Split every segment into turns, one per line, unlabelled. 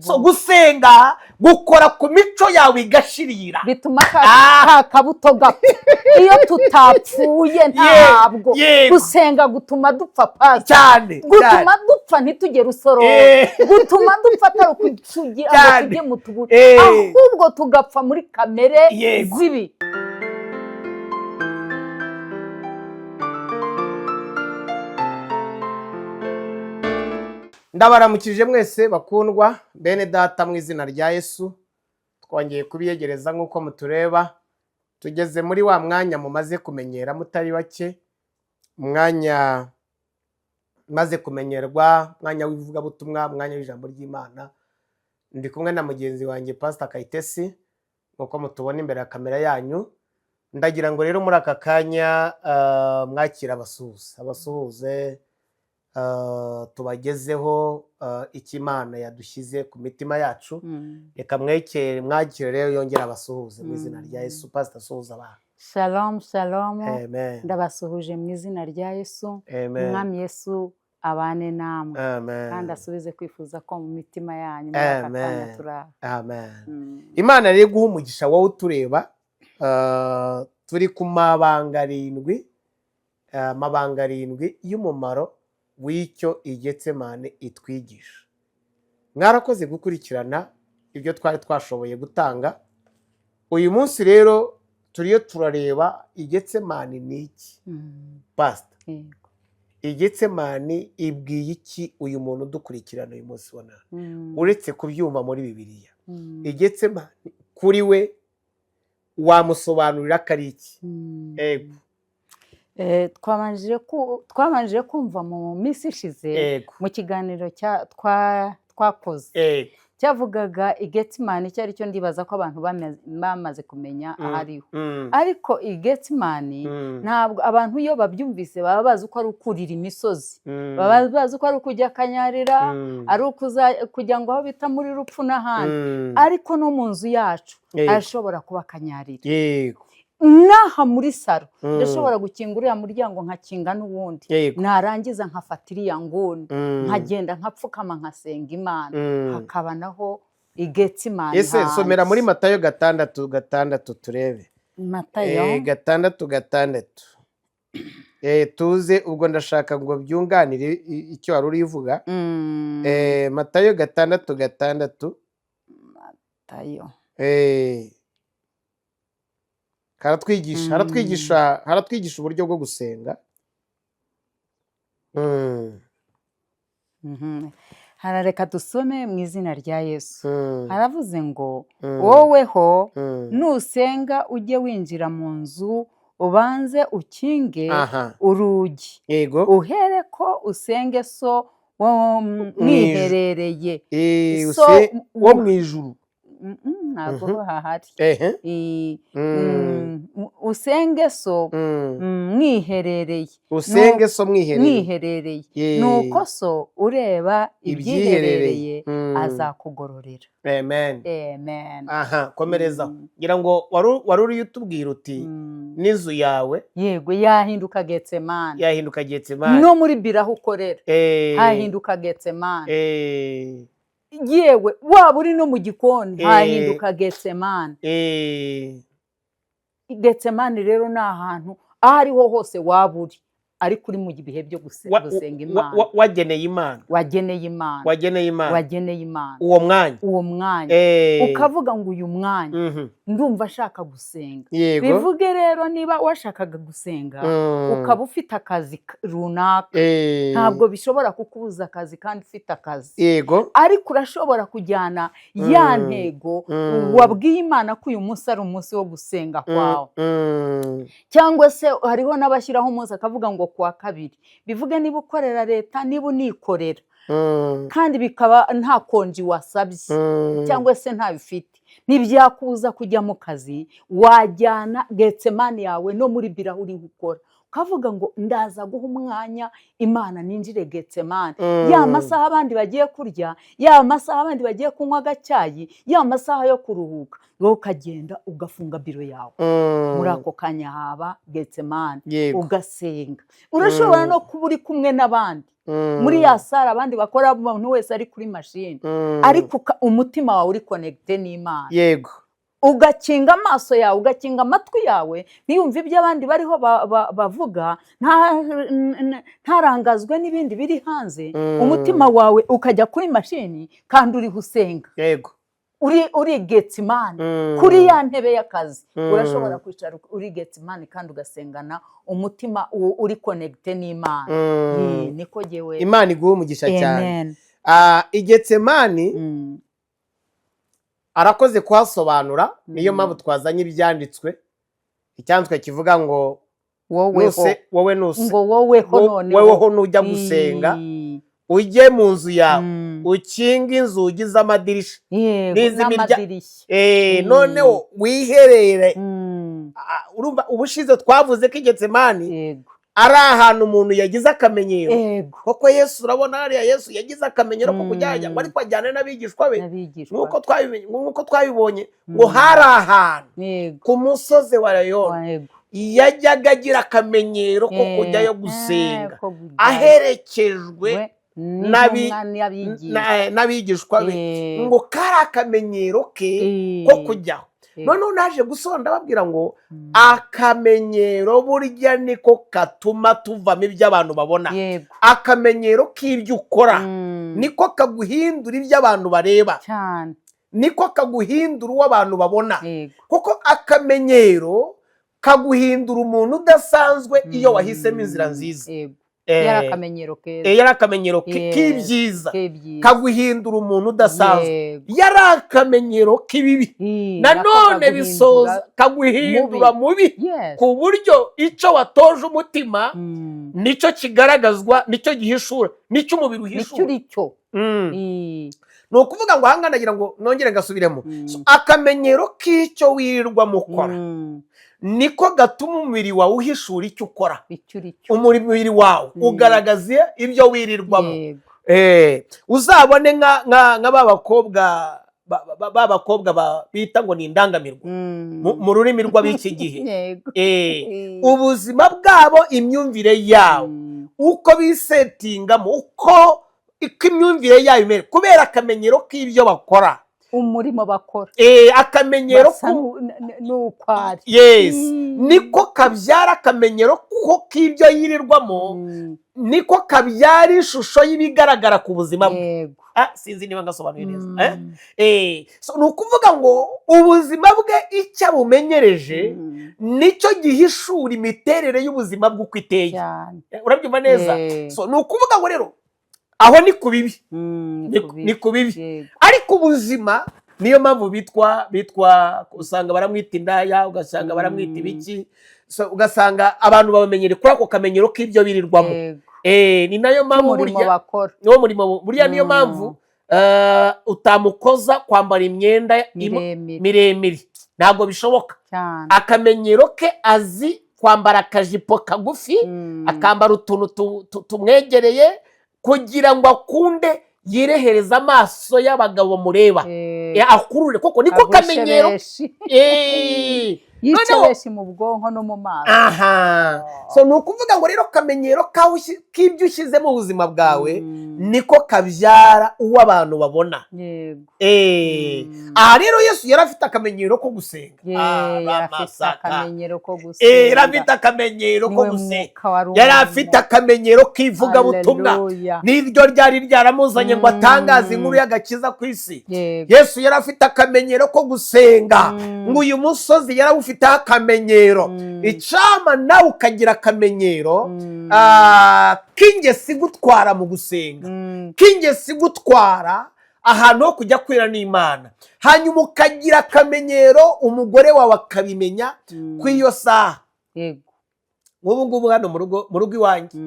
so gusenga gukora ku mico yawe igashirira
bituma kabuto gapfa iyo tutapfuye ntabwo gusenga gutuma dupfa pasi
cyane
gutuma dupfa ntitugere usoro gutuma dupfa atari tujye mu tubuto ahubwo tugapfa muri kamere zibi.
Ndabaramukije mwese bakundwa bene data mu izina rya Yesu, twongeye kubiyegereza nk'uko mutureba. Tugeze muri wa mwanya mumaze kumenyera mutari bake, mwanya maze kumenyerwa, mwanya w'ivugabutumwa, mwanya w'ijambo ry'Imana. Ndi kumwe na mugenzi wanjye Pastor Kayitesi nk'uko mutubona imbere ya kamera yanyu. Ndagira ngo rero muri aka kanya mwakira abasuhuze tubagezeho icyo Imana yadushyize ku mitima yacu. Reka mwakire rero yongera abasuhuze mu izina rya Yesu. Pastor asuhuza abantu.
Shalom shalom.
Amen.
Ndabasuhuje mu izina rya Yesu.
Amen.
Mwami Yesu abane namwe.
Amen.
Kandi asubize kwifuza ko mu mitima yanyu muri aka kanya turaba.
Amen. Imana rero guha umugisha wowe utureba. Turi ku mabanga arindwi y'umumaro w'icyo Igetsemane itwigisha. Mwarakoze gukurikirana ibyo twari twashoboye gutanga. Uyu munsi rero turiyo turareba Igetsemane ni iki. Pastor, Igetsemane ibwiye iki uyu muntu dukurikirana uyu munsi wa none? Uretse kubyumva muri Bibiliya, Igetsemane kuri we wamusobanurira ko ari iki? Ego.
Twabanje kumva mu minsi ishize mu kiganiro twakoze cyavugaga Igetsemane icyo ari cyo. Ndibaza ko abantu bamaze kumenya ahariho, ariko Igetsemane ntabwo abantu iyo babyumvise baba bazi ko ari ukurira imisozi, baba bazi ko ari ukujya kanyarira, ari kujya ngo aho bita muri rupfu n'ahandi, ariko no mu nzu yacu arashobora kuba kanyarira.
Yego.
Naha muri saro ndashobora gukinga uriya muryango nkakinga n'ubundi, narangiza nkafata iriya nguni nkagenda nkapfukama nkasenga Imana, hakaba naho Igetsemane.
Ese somera muri Matayo 6:6 turebe.
Matayo
6:6. Tuze ubwo ndashaka ngo byunganire icyo wari urivuga. Matayo 6:6.
Matayo.
Haratwigisha uburyo bwo gusenga.
Harareka dusome mu izina rya Yesu. Haravuze ngo woweho nusenga ujye winjira mu nzu ubanze ukinge urugi, uhere ko usenge so wo mwiherereye,
wo mu ijuru.
Ntabwo hahari. Usenge so mwiherereye,
usenge so mwiherereye,
nuko so ureba ibyiherereye azakugororera.
Amen.
Amen.
Komereza. Ngira ngo wari uri utubwira uti n'inzu yawe
yego yahinduka Getsemane.
Yahinduka Getsemane.
No muri biraho ukorera hahinduka Getsemane. Yewe waba uri no mu gikoni hahinduka Getsemane. Getsemane rero ni ahantu aho ariho hose waba uri, ariko uri mu bihe byo gusenga Imana.
Wageneye Imana. Uwo mwanya. Ukavuga ngo uyu mwanya ndumva ashaka gusenga. Bivuge rero niba washakaga gusenga ukaba ufite akazi runaka, ntabwo bishobora kukubuza akazi kandi ufite akazi. Ariko urashobora kujyana ya ntego wabwiye Imana ko uyu munsi ari umunsi wo gusenga kwawe. Cyangwa se hariho n'abashyiraho umunsi akavuga ngo kuwa kabiri. Bivuge niba ukorera leta, niba unikorera kandi bikaba nta konji wasabye cyangwa se nta bifite, ntibyakuza kujya mu kazi, wajyana Getsemane yawe no muri biraho uri gukora, ukavuga ngo ndaza guha umwanya Imana ninjire Getsemani. Ya masaha abandi bagiye kurya, ya masaha abandi bagiye kunywa agacyayi, ya masaha yo kuruhuka, wowe ukagenda ugafunga biro yawe. Muri ako kanya haba Getsemani, ugasenga. Urashobora no kuba uri kumwe n'abandi muri ya sara, abandi bakora, umuntu wese ari kuri mashini, ariko umutima wawe uri connecte n'Imana.
Yego.
Ugakinga amaso yawe, ugakinga amatwi yawe, ntiyumve ibyo abandi bariho bavuga, ntarangazwe n'ibindi biri hanze. Umutima wawe ukajya kuri mashini kandi uriho usenga.
Yego.
Uri Getsemani, kuri ya ntebe y'akazi. Urashobora kwicara uri Getsemani kandi ugasengana umutima uri connecte n'Imana. Niko jewe
Imana iguha umugisha cyane. Getsemani arakoze kuhasobanura, niyo mpamvu twazanye ibyanditswe. Icyanditswe kivuga ngo woweho nujya gusenga ujye mu nzu yawe ukinga inzugi z'amadirisha n'iz'imiryango, noneho wiherere. Urumva ubushize twavuze ko Getsemani ari ahantu umuntu yagize akamenyero. Koko Yesu, urabona hariya Yesu yagize akamenyero ko kujyana ngo ariko ajyane n'abigishwa be, nk'uko twabibonye ngo hari ahantu ku musozi wa Elayono yajyaga agira akamenyero ko kujyayo gusenga aherekejwe n'abigishwa be, ngo kari akamenyero ke ko kujyaho. Noneho naje gusonda babwira ngo akamenyero burya niko katuma tuvamo ibyo abantu babona. Akamenyero k'ibyo ukora niko kaguhindura ibyo abantu bareba, niko kaguhindura uwo abantu babona. Kuko akamenyero kaguhindura umuntu udasanzwe iyo wahisemo inzira nziza.
Yari akamenyero keza,
yari akamenyero k'ibyiza, kaguhindura umuntu udasanzwe. Yari akamenyero k'ibibi, nanone bisoza kaguhindura mubi, ku buryo icyo watoje umutima nicyo kigaragazwa, nicyo gihishura, nicyo umubiri uhishura. Ni ukuvuga ngo ahangana nagira ngo nongere ngasubiremo. Akamenyero k'icyo wirirwa mukora niko gatuma umubiri wawe uhishura icyo ukora. Umubiri wawe ugaragaza ibyo wirirwamo. Uzabone nk'abakobwa bita ngo ni indangamirwa mu rurimi rw'ab'iki gihe. Ubuzima bwabo, imyumvire yabo, uko bisetingamo, uko imyumvire yabo imere, kubera akamenyero k'ibyo bakora,
umurimo bakora,
akamenyero
n'ukwari.
Niko kabyara akamenyero k'ibyo yirirwamo, niko kabyara ishusho y'ibigaragara ku buzima bwe. Sinzi niba ngasobanuye neza. Ni ukuvuga ngo ubuzima bwe icyo abumenyereje nicyo gihishura imiterere y'ubuzima bwe uko iteye. Urabyumva neza? Ni ukuvuga ngo rero aho ni ku bibi, ni ku bibi. Ariko ubuzima niyo mpamvu bitwa usanga baramwita indaya, ugasanga baramwita ibiki, ugasanga abantu babamenyere kuri ako kamenyero k'ibyo birirwamo. Ni nayo mpamvu burya niyo mpamvu utamukoza kwambara imyenda miremire, ntabwo bishoboka. Akamenyero ke azi kwambara akajipo kagufi, akambara utuntu tumwegereye kugira ngo akunde yirehereza amaso y'abagabo mureba, akurure. Koko niko kamenyero.
Yicabeshi mu bwonko no mu maso.
Ni ukuvuga ngo rero kamenyero k'ibyo ushyize mu buzima bwawe niko kabyara uwo abantu babona. Aha rero Yesu yari afite akamenyero ko gusenga. Yari afite akamenyero ko gusenga. Yari afite akamenyero k'ivugabutumwa, n'iryo ryari ryaramuzanye ngo atangaze inkuru y'agakiza ku isi. Yesu yari afite akamenyero ko gusenga, ngo uyu musozi yarawufite akamenyero. Icama nawe ukagira akamenyero k'ingesi gutwara mu gusenga, k'ingesi gutwara ahantu ho kujya kwira n'Imana. Hanyuma ukagira akamenyero umugore wawe akabimenya ku iyo saha. Nk'ubu ngubu hano mu rugo iwanjye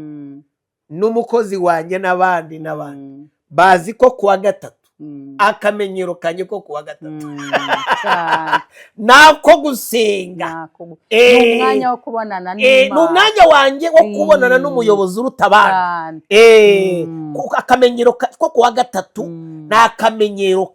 n'umukozi wanjye n'abandi bazi ko kuwa gatatu akamenyero kanjye ko kuwa gatatu nako gusenga,
ni umwanya wo kubonana n'Imana,
ni umwanya wanjye wo kubonana n'umuyobozi uruta abandi. Akamenyero ko kuwa gatatu ni akamenyero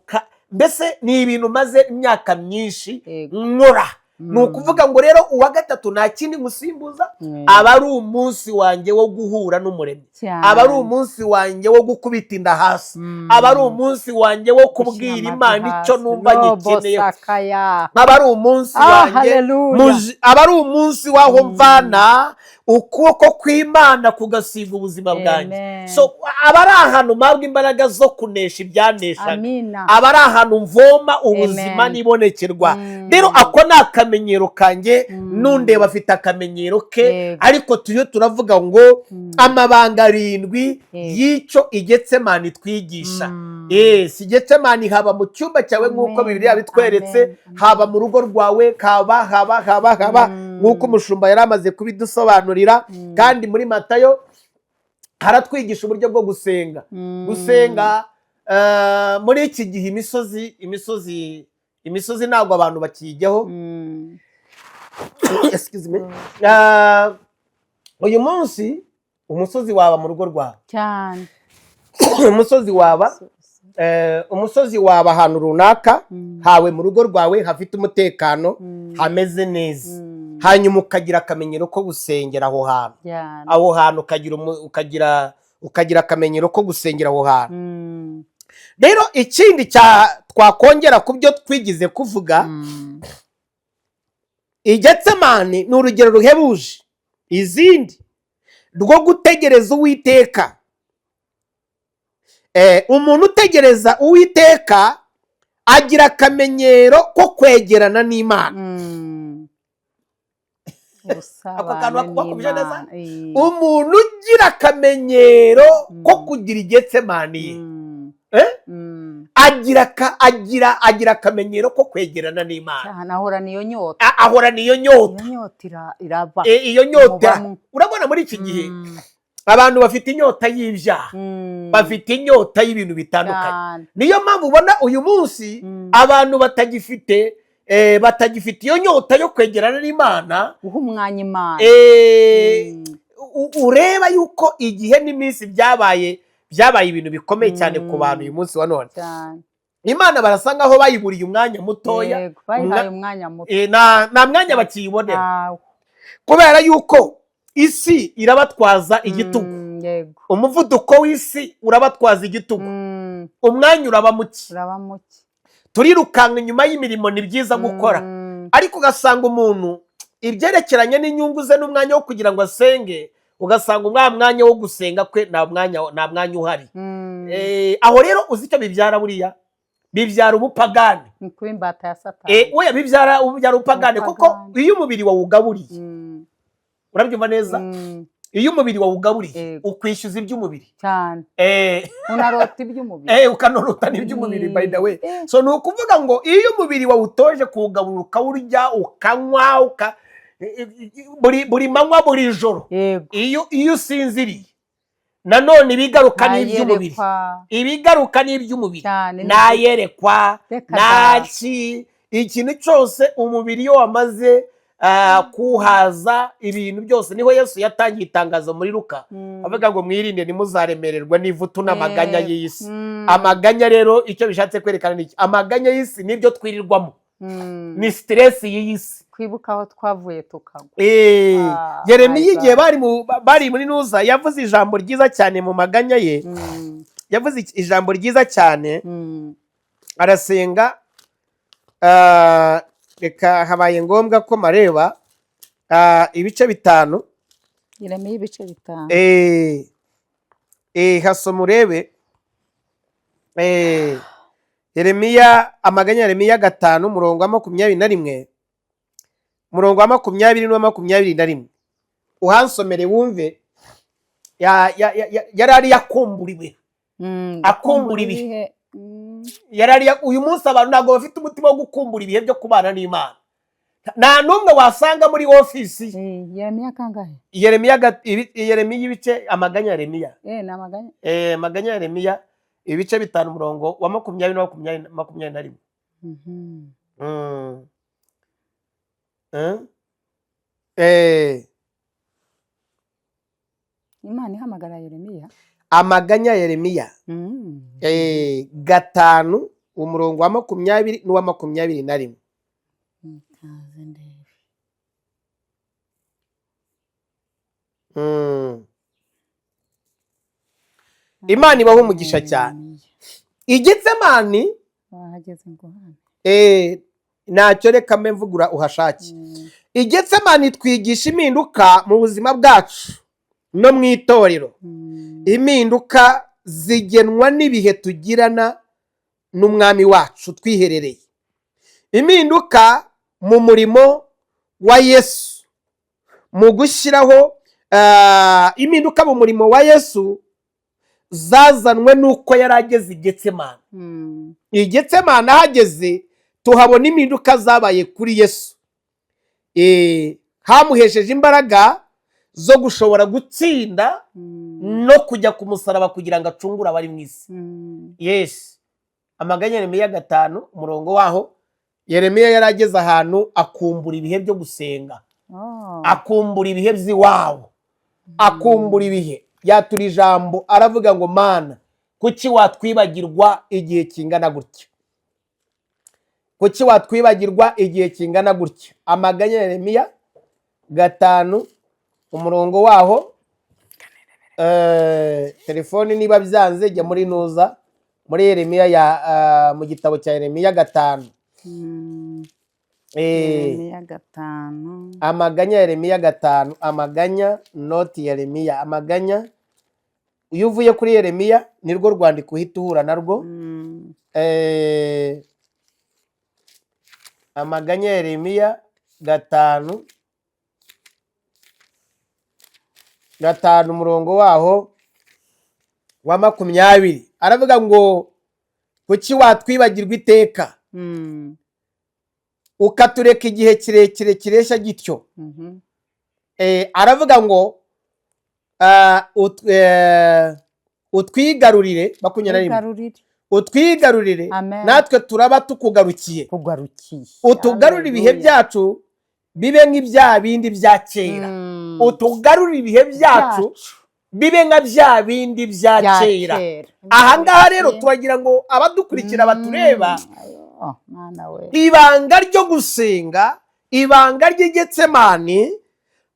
mbese ni ibintu maze imyaka myinshi nkora. Ni ukuvuga ngo rero uwa gatatu nta kindi musimbuza, aba ari umunsi wanjye wo guhura n'Umuremyi, aba ari umunsi wanjye wo gukubita inda hasi, aba ari umunsi wanjye wo kubwira Imana icyo numva gikeneye, aba ari umunsi wanjye, aba ari umunsi w'aho mvana ukuboko kw'Imana kugasiga ubuzima bwanjye. So aba ari ahantu mpabwa imbaraga zo kunesha ibyaneshaga, aba ari ahantu mvoma ubuzima nibonekerwa. Rero ako ni akamenyero kanjye, n'undeba afite akamenyero ke, ariko turiyo turavuga ngo amabanga 7 y'icyo Igetsemani itwigisha. Si Igetsemani haba mu cyumba cyawe nk'uko Bibiliya bitweretse, haba mu rugo rwawe, haba nk'uko umushumba yari amaze kubidusobanurira. Kandi muri Matayo haratwigisha uburyo bwo gusenga. Gusenga muri iki gihe imisozi ntabwo abantu bakijyaho. Uyu munsi umusozi waba mu rugo rwawe cyane, umusozi waba ahantu runaka hawe mu rugo rwawe hafite umutekano, hameze neza. Hanyuma ukagira akamenyero ko gusengera aho hantu, aho hantu ukagira akamenyero ko gusengera aho hantu. Rero ikindi twakongera ku byo twigize kuvuga, Igetsemani ni urugero ruhebuje izindi rwo gutegereza Uwiteka. Umuntu utegereza Uwiteka agira akamenyero ko kwegerana n'Imana. Umuntu ugira akamenyero ko kugira Igetsemani agira akamenyero ko kwegerana n'Imana. Ahorana iyo nyota
irava.
Iyo nyota urabona muri iki gihe abantu bafite inyota y'ibyaha, bafite inyota y'ibintu bitandukanye. Niyo mpamvu ubona uyu munsi abantu batagifite iyo nyota yo kwegerana n'Imana,
guha umwanya Imana.
Ureba yuko igihe n'iminsi byabaye ibintu bikomeye cyane ku bantu uyu munsi wa none. Imana barasa nkaho bayiburiye umwanya mutoya, nta mwanya bakiyibonera, kubera yuko isi irabatwaza igitugu. Umuvuduko w'isi urabatwaza igitugu, umwanya uraba muke. Turirukanka inyuma y'imirimo ni byiza gukora, ariko ugasanga umuntu ibyerekeranye n'inyungu ze n'umwanya wo kugira ngo asenge, ugasanga umwanya wo gusenga kwe nta mwanya uhari. Aho rero uzi icyo bibyara, buriya bibyara ubupagani.
Ni kuba imbata ya Satani.
Oya, bibyara ubupagani, kuko iyo umubiri wawugaburiye, urabyumva neza, iyo umubiri wawugaburiye ukwishyuza iby'umubiri cyane,
unarota iby'umubiri,
ukanorota n'iby'umubiri. By the way, so ni ukuvuga ngo iyo umubiri wawutoje kuwugaburira, ukawurya, ukanywa, buri manywa buri joro, iyo usinziriye nanone ibigaruka n'iby'umubiri, nayerekwa, naki, ikintu cyose umubiri iyo wamaze kuhaza ibintu byose. Niho Yesu yatangiye itangazo muri Luka avuga ngo mwirinde ntimuzaremererwa n'ivutu n'amaganya y'isi. Amaganya rero icyo bishatse kwerekana ni iki? Amaganya y'isi nibyo twirirwamo, ni stress y'isi.
Kwibuka aho twavuye tukagwa.
Yeremiya igihe bari muri Nuza yavuze ijambo ryiza cyane mu maganya ye, yavuze ijambo ryiza cyane, arasenga. Reka habaye ngombwa ko mareba ibice 5.
Yeremiya ibice 5.
Hasoma urebe. Yeremiya, amaganya Yeremiya 5 umurongo wa 21, umurongo wa 20 n'uwa 21. Uhansomere wumve. Yarari yakumburiwe, akumburiwe. Uyu munsi abantu ntabwo bafite umutima wo gukumbura ibihe byo kubana n'Imana. Nta n'umwe wasanga muri ofisi.
Yeremiya kangahe?
Yeremiya ibice amaganya Yeremiya.
Ni amaganya.
Amaganya Yeremiya ibice 5 umurongo wa 20 na 21.
Imana ihamagara Yeremiya.
Amaganya Yeremiya 5 umurongo wa 20 n'uwa 21. Imana ibaho umugisha cyane. Igetsemani ntacyo reka mvugura uhashaki. Igetsemani twigisha impinduka mu buzima bwacu no mu itorero. Impinduka zigenwa n'ibihe tugirana n'umwami wacu twiherereye. Impinduka mu murimo wa Yesu, mu gushyiraho impinduka mu murimo wa Yesu zazanwe nuko yarageze Igetsemani. Igetsemani ahageze tuhabona impinduka zabaye kuri Yesu. Hamuhesheje imbaraga zo gushobora gutsinda no kujya ku musaraba kugira ngo acungure abari mu isi. Yes. Amaganya Yeremiya 5 umurongo waho, Yeremiya yarageze ahantu akumbura ibihe byo gusenga. Akumbura ibihe by'iwabo. Akumbura ibihe. Yatura ijambo aravuga ngo Mana, kuki watwibagirwa igihe kingana gutya? Kuki watwibagirwa igihe kingana gutya? Amaganya Yeremiya 5 umurongo waho, telefone niba byanze jya muri nuza muri Yeremiya mu gitabo cya Yeremiya 5.
Yeremiya 5.
Amaganya Yeremiya 5. Amaganya noti Yeremiya. Amaganya iyo uvuye kuri Yeremiya nirwo rwandiko uhita uhura narwo. Amaganya Yeremiya 5 umurongo waho wa 20 aravuga ngo kuki watwibagirwa iteka ukatureka igihe kirekire kiresha gityo. Aravuga ngo utwigarurire utwigarurire natwe turaba tukugarukiye. Utugarurire ibihe byacu bibe nk'ibya bindi bya kera. Utugarurire ibihe byacu bibe nka bya bindi bya kera. Aha ngaha rero turagira ngo abadukurikira batureba ibanga ryo gusenga, ibanga ry'Igetsemani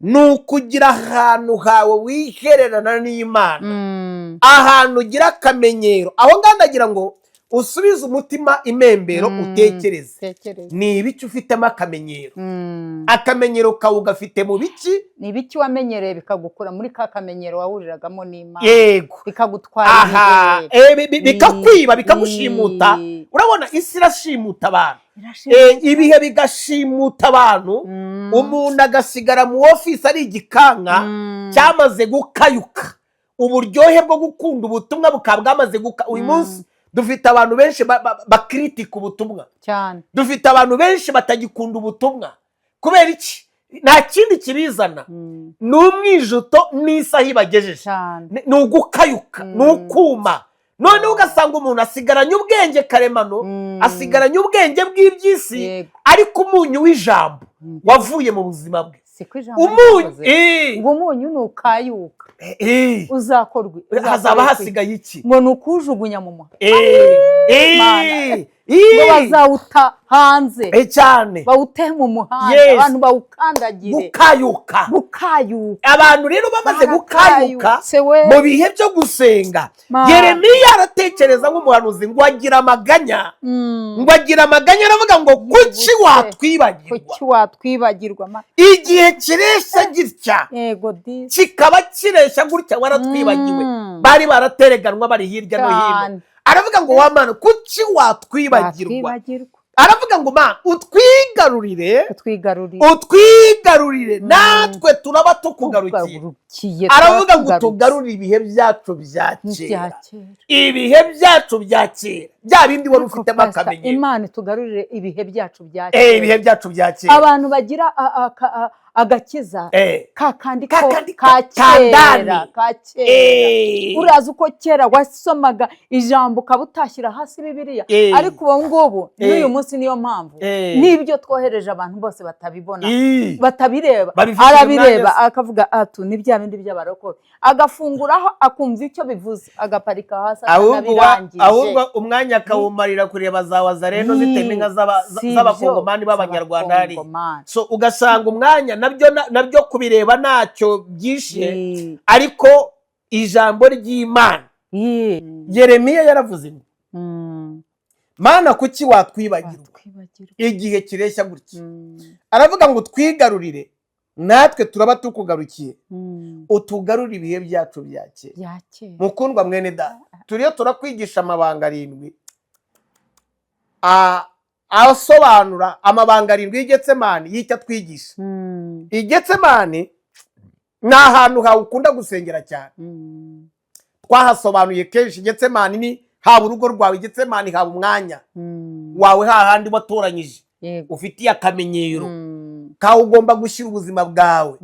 ni ukugira ahantu hawe wihererana n'Imana, ahantu ugira akamenyero. Aho ngaho ndagira ngo usubize umutima imembero utekereze. Ni ibiki ufitemo akamenyero? Akamenyero kawe ugafite mu biki?
Ni ibiki wamenyereye bikagukura muri ka kamenyero wahuriragamo n'Imana?
Yego.
Bikagutwara
bikakwiba bikagushimuta. Urabona isi irashimuta abantu. Ibihe bigashimuta abantu. Umuntu agasigara mu office ari igikanka cyamaze gukayuka. Uburyohe bwo gukunda ubutumwa bukaba bwamaze uyu munsi dufite abantu benshi bakritika ubutumwa
cyane.
Dufite abantu benshi batagikunda ubutumwa. Kubera iki? Nta kindi kibizana. Ni umwijuto n'isaha ibagejeje. Ni ugukayuka, ni ukuma. None ugasanga umuntu asigaranye ubwenge karemano, asigaranye ubwenge bw'iby'isi, ariko umunyu w'ijambo wavuye mu buzima bwe.
Umunyu nukayuka uzakorwa,
hazaba hasigaye iki?
Ngo nukujugunya mu muhanda. Ngo bazawuta hanze
cyane,
bawute mu muhanda, abantu bawukandagire.
Gukayuka. Abantu rero bamaze gukayuka mu bihe byo gusenga. Yeremiya aratekereza nk'umuhanuzi ngo agira amaganya. Aravuga ngo kuki watwibagirwa? Igihe kiresha gitya kikaba kiresha gutya waratwibagiwe. Bari baratereganwa bari hirya no hino. Aravuga ngo wa Mana, kuki watwibagirwa? Aravuga ngo Mana, utwigarurire natwe turaba tukugarukiye. Aravuga ngo tugarurire ibihe byacu bya kera. Ibihe byacu bya kera, bya bindi wari ufitemo akamenyero.
Imana tugarurire ibihe byacu bya kera.
Ibihe byacu bya kera.
Abantu bagira agakiza ka kandi ko
ka kera
urazi uko kera wasomaga ijambo ukaba utashyira hasi Bibiliya ariko ubu ngubu n'uyu munsi niyo mpamvu n'ibyo twohereje abantu bose batabibona batabireba arabireba akavuga atu ni bya bindi by'abarokore agafunguraho akumva icyo bivuze agaparika hasi
akanabirangije ahubwo umwanya akawumarira kureba za Wazareno zitema inka z'abakongomani b'abanyarwanda hari so ugasanga umwanya nabyo kubireba ntacyo byishe ariko ijambo ry'Imana Yeremiya yaravuze ngo Mana kuki watwibagirwa igihe kireshya gutya aravuga ngo twigarurire natwe turaba tukugarukiye utugarura ibihe byacu bya kera mukundwa mwene da turiyo turakwigisha amabanga 7 asobanura amabanga 7 y'Igetsemani y'icyo twigisha Igetsemani ni ahantu ukunda gusengera cyane twahasobanuye kenshi Igetsemani ni haba urugo rwawe Igetsemani haba umwanya wawe hahandi watoranyije ufitiye akamenyero ka ugomba gushyira ubuzima bwawe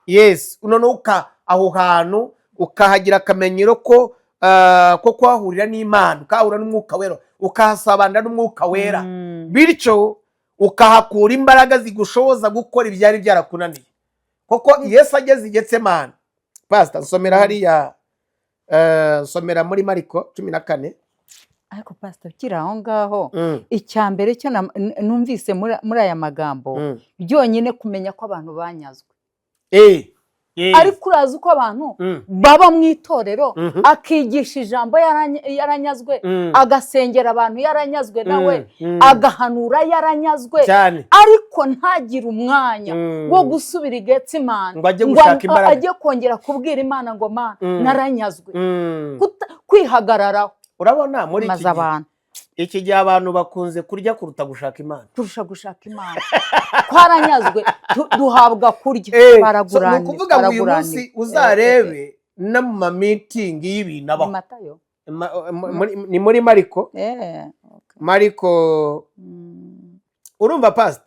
yes none aho hantu ukahagira akamenyero ko kwahurira n'Imana ukahura n'umwuka wera ukahasabana n'umwuka wera bityo ukahakura imbaraga zigushoboza gukora ibyari byarakunaniye koko Yesu ageze Igetsemani pastor nsomera hariya nsomera muri Mariko 14
ariko pastor kira aho ngaho icyambere cyo numvise muri aya magambo byonyine kumenya ko abantu banyazwe ariko urazi uko abantu baba mu itorero akigisha ijambo yaranyazwe agasengera abantu yaranyazwe nawe agahanura yaranyazwe ariko ntagire umwanya wo gusubira Igetsemani ngo ajye kongera kubwira Imana ngo Mana naranyazwe kwihagararaho
urabona muri iki gihe abantu bakunze kurya kuruta gushaka Imana
gushaka Imana twaranyazwe duhabwa kurya baraguranye
ni ukuvuga ngo uyu munsi uzarebe no mu ma meeting y'ibintu abaho ni muri Mariko Mariko urumva pastor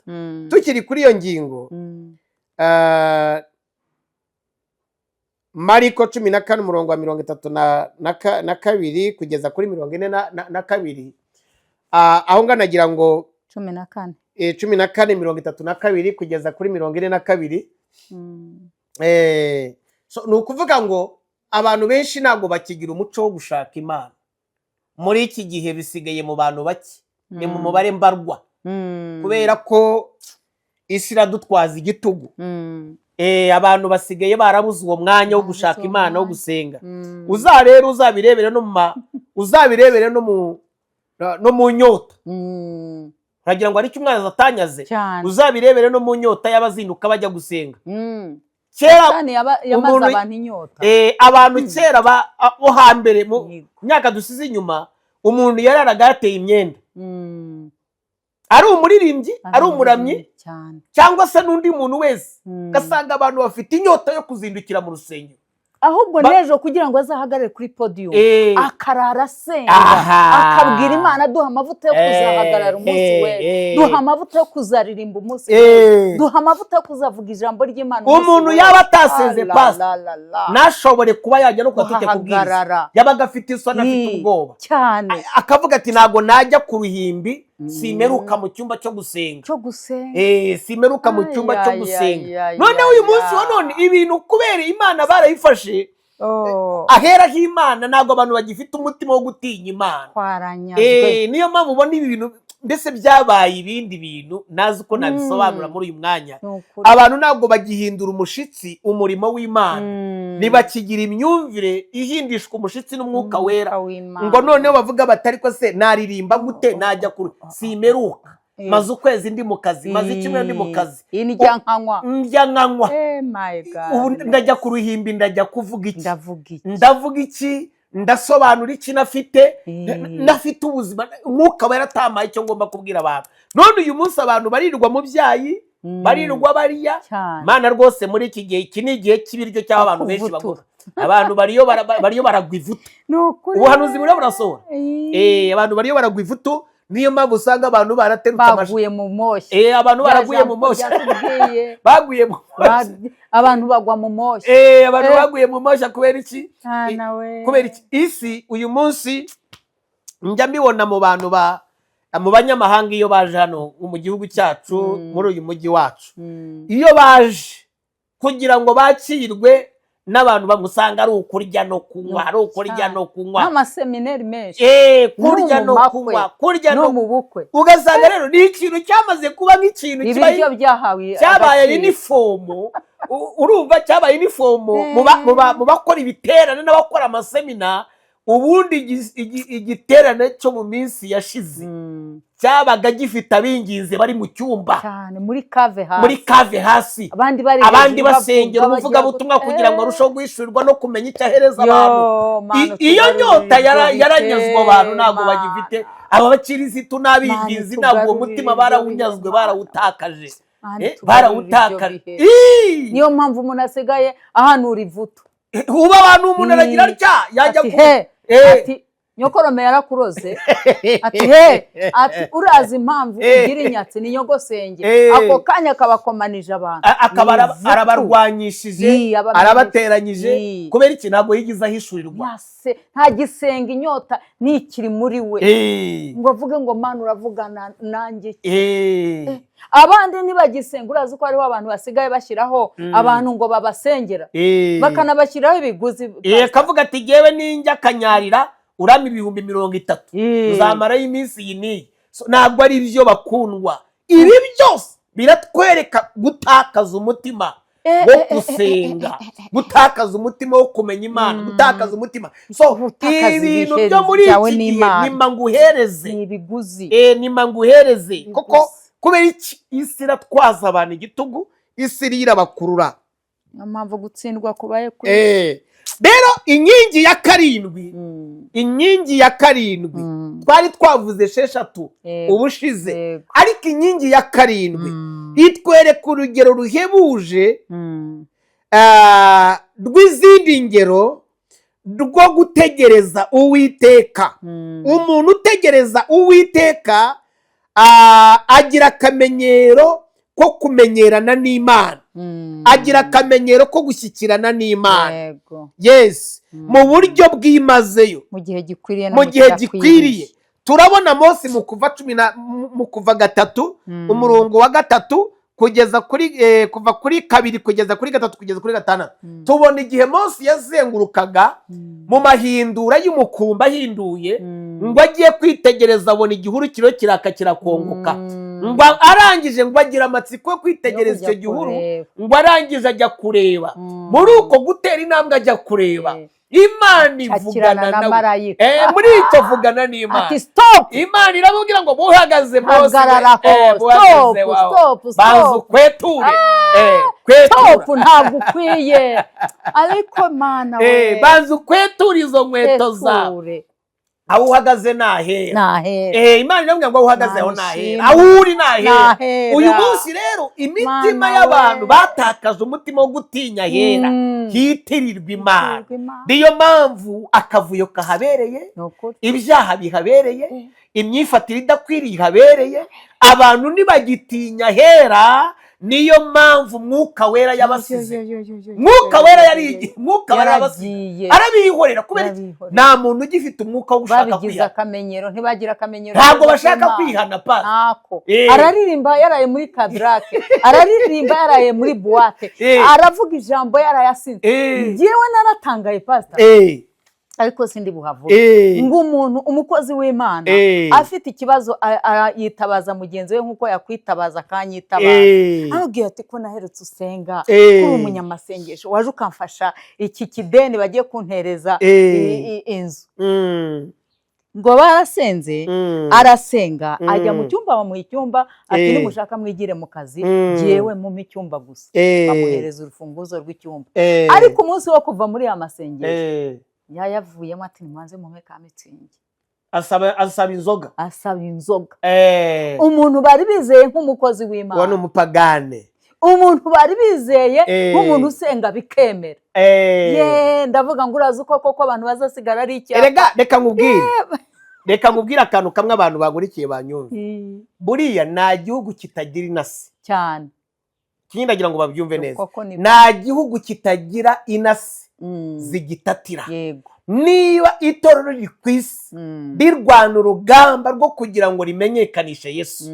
tukiri kuri iyo ngingo Mariko 14 umurongo wa 32 kugeza kuri 42 aho nganagira ngo
14
32 kugeza kuri 42 so nukuvuga ngo abantu benshi ntabwo bakigira umuco wo gushaka Imana muri iki gihe bisigaye mu bantu bake ni mu mubare mbarwa kubera ko isi iradutwaza igitugu abantu basigaye barabuze uwo mwanya wo gushaka Imana wo gusenga uzabirebere no mu nyota uragira ngo ari cyo umwana atanyaze uzabirebere no mu nyota y'abazinduka bajya gusenga
kera yamaze abantu inyota
abantu kera bo hambere mu myaka dusize inyuma umuntu yararaga yateye imyenda ari umuririmbyi ari umuramyi cyangwa se n'undi muntu wese gasanga abantu bafite inyota yo kuzindukira mu rusengero
ahubwo nejo kugira ngo azahagarare kuri podium akarara asenga akabwira Imana duha amavuta yo kuzahagarara umunsi we duha amavuta yo kuzaririmba umunsi we duha amavuta yo kuzavuga ijambo ry'Imana
umuntu yaba atasenze pastor nashobore kuba yajya no kwatite kubwiriza yabaga afite isoni afite ubwoba
cyane
akavuga ati nago najya ku ruhimbi simeruka mu cyumba cyo gusenga simeruka mu cyumba cyo gusenga none uyu munsi wa none ibintu kubera Imana barayifashe ahera h'Imana ntabwo abantu bagifite umutima wo gutinya Imana niyo mpamvu ubona ibi bintu mbese byabaye ibindi bintu nazi uko nabisobanura muri uyu mwanya abantu ntabwo bagihindura umushitsi umurimo w'Imana nibakigira imyumvire ihindishwa umushitsi n'umwuka wera ngo noneho bavuga batari ko se naririmba gute najya kuri simeruka maze ukwezi ndi mu kazi maze icyumweru ndi mu kazi
ndya nkanywa
ubu ndajya ku ruhimbi ndajya kuvuga iki ndavuga iki ndasobanura iki nafite ubuzima umwuka wera atamaye icyo ngomba kubwira abantu none uyu munsi abantu barirwa mu byayi barirwa bariya Mana rwose muri iki gihe iki ni igihe cy'ibiryo cy'aho abantu benshi bagura abantu bariyo baragwa ivutu ubuhanuzi burasohora abantu bariyo baragwa ivutu niyo mpamvu usanga abantu baraterutse
baguye mu moshyi
abantu baraguye mu moshyi baguye mu moshyi
abantu bagwa mu moshyi
abantu baguye mu moshyi kubera iki kubera iki isi uyu munsi njya mbibona mu bantu mu banyamahanga iyo baje hano mu gihugu cyacu muri uyu mujyi wacu iyo baje kugira ngo bakirwe n'abantu bamusanga ari ukurya no kunywa ari ukurya no kunywa
n'amaseminari menshi
kurya no kunywa kurya
no mu bukwe
ugasanga rero ni ikintu cyamaze kuba nk'ikintu
ibiryo byahawe
cyabaye inifomu urumva cyabaye inifomu mu bakora ibiterane n'abakora amasemina ubundi igiterane cyo mu minsi yashize cyabaga gifite abingize bari mu cyumba
cyane muri kave hasi
abandi basengera umuvugabutumwa kugira ngo arusheho guhishurirwa no kumenya icyo ahereza abantu iyo nyota yaranyazwe abantu ntabwo bagifite aba bakirisitu n'abingizi ntabwo uwo mutima barawunyazwe barawutakaje
niyo mpamvu umuntu asigaye ahanura ivuto
uba abantu umuntu aragira atya yajya
ati nyokorome yarakuroze ati urazi impamvu ugira inyatsi ni nyogosenge ako kanya kabakomanije abantu
akaba arabarwanyishije arabateranyije kubera iki ntabwo yigize ahishurirwa
nta gisenga inyota nikiri muri we ngo avuge ngo mana uravugana nanjye abandi ntibagisenga urazi ko hariho abantu basigaye bashyiraho abantu ngo babasengera bakanabashyiraho ibiguzi
kavuga ati ngewe ninjya akanyarira urama 30,000 uzamarayo iminsi iyi n'iyi ntabwo ari byo bakundwa ibi byose biratwereka gutakaza umutima wo gusenga gutakaza umutima wo kumenya Imana gutakaza umutima ibintu byo muri iki gihe nimba nguhereze nimba nguhereze koko kubera iki isi iratwaza abantu igitugu isi irabakurura
niyo mpamvu gutsindwa kubaye kuri
rero inkingi ya karindwi twari twavuze 6 ubushize ariko inkingi ya karindwi itwereka urugero ruhebuje rw'izindi ngero rwo gutegereza Uwiteka umuntu utegereza Uwiteka agira akamenyero ko kumenyerana n'Imana agira akamenyero ko gushyikirana n'Imana yes mu buryo bwimazeyo
mu gihe
gikwiriye turabona Mose mu kuva 3 umurongo wa 3 kugeza kuri kuva kuri 2 kugeza kuri 3 kugeza kuri 5 tubona igihe Mose yazengurukaga mu mahindura y'umukumba ahinduye ngo agiye kwitegereza abona igihuru kiraka kirakongoka ngo arangije ngo agira amatsiko yo kwitegereza icyo gihuru ngo arangije ajya kureba muri uko gutera intambwe ajya kureba Imana ivugana nawe muri icyo vugana n'Imana Imana iramubwira ngo buhagaze Mose banza ukweture
ntabwo ukwiye ariko Mana we
banza ukweture izo nkweto zawe aho uhagaze nahera Imana iramubwira ngo aho uhagaze aho nahera aho uri nahera uyu munsi rero imitima y'abantu batakaje umutima wo gutinya hera hitirirwa Imana niyo mpamvu akavuyo kahabereye ibyaha bihabereye imyifatire idakwiriye ihabereye abantu ntibagitinya hera niyo mpamvu Mwuka Wera yabasize Mwuka Wera yabasize arabihorera kubera nta muntu ugifite umwuka wo gushaka
kwihana ntibagira akamenyero
ntabwo bashaka kwihana
araririmba yaraye muri kadrake araririmba yaraye muri buwate aravuga ijambo yarayasinze njyewe naratangaye pastor ariko sindi buhavuga ngo umuntu umukozi w'Imana afite ikibazo yitabaza mugenzi we nkuko yakwitabaza akanyitabaza arubwira ati ko naherutse usenga kuri umunyamasengesho waje ukamfasha iki kideni bagiye kuntereza inzu ngo barasenze arasenga ajya mu cyumba bamuha icyumba ati nimushaka mwigire mu kazi jewe mu icyumba gusa bamuhereza urufunguzo rw'icyumba ariko umunsi wo kuva muri ya masengesho yayavuyemo ati nimanze mume ka mitsingi
asaba inzoga
umuntu bari bizeye nk'umukozi w'Imana
wano umupagane
umuntu bari bizeye nk'umuntu usenga bikemera ndavuga ngo urazi uko koko abantu bazasigara ari icyaha
reka nkubwire reka nkubwire akantu kamwe abantu bagurikiye banyumva. Buriya nta gihugu kitagira inasi
cyane,
kindagira ngo babyumve neza, nta gihugu kitagira inasi zigitatira. Niba itorero riri ku isi rirwana urugamba rwo kugira ngo rimenyekanishe Yesu,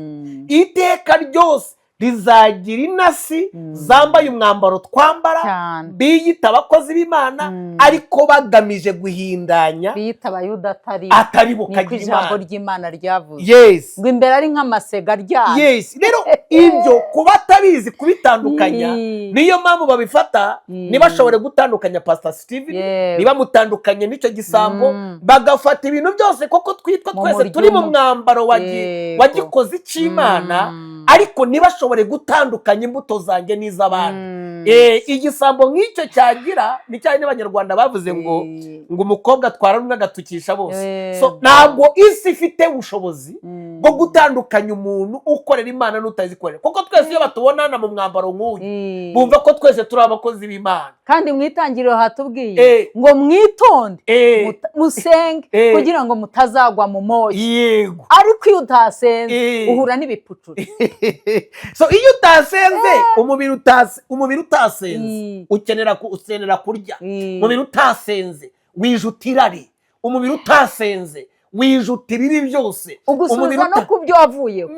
iteka ryose rizagira inasi zambaye umwambaro twambara, biyita abakozi b'Imana ariko bagamije guhindanya,
biyita abayuda
atari bo kagira
ijambo ry'Imana ryavuze.
Yes,
ngo imbere ari nk'amasega ryabo.
Yes, rero ibyo kuba atabizi kubitandukanya, niyo mpamvu babifata ntibashobore gutandukanya Pastor Steven, niba mutandukanye n'icyo gisambo, bagafata ibintu byose koko twitwa twese turi mu mwambaro wa gikozi cy'Imana, ariko ntibashobore gutandukanya imbuto zanjye n'iz'abandi. Igisambo nk'icyo cyagira ni cyane n'Abanyarwanda bavuze ngo umukobwa atwara rumwe agatukisha bose. So ntabwo isi ifite ubushobozi bwo gutandukanya umuntu ukorera Imana n'utazikorera, kuko twese iyo batubonana mu mwambaro nk'uyu bumva ko twese turi abakozi b'Imana.
Kandi mu itangiriro hatubwiye ngo mwitonde musenge kugira ngo mutazagwa mu moshya.
Yego,
ariko iyo utasenze uhura n'ibipucuru.
So iyo utasenze, umubiri utasenze ukenera kurya, umubiri utasenze wijuta irari, umubiri utasenze wijuta ibibi byose,
ugusubiza no ku byo wavuyeho.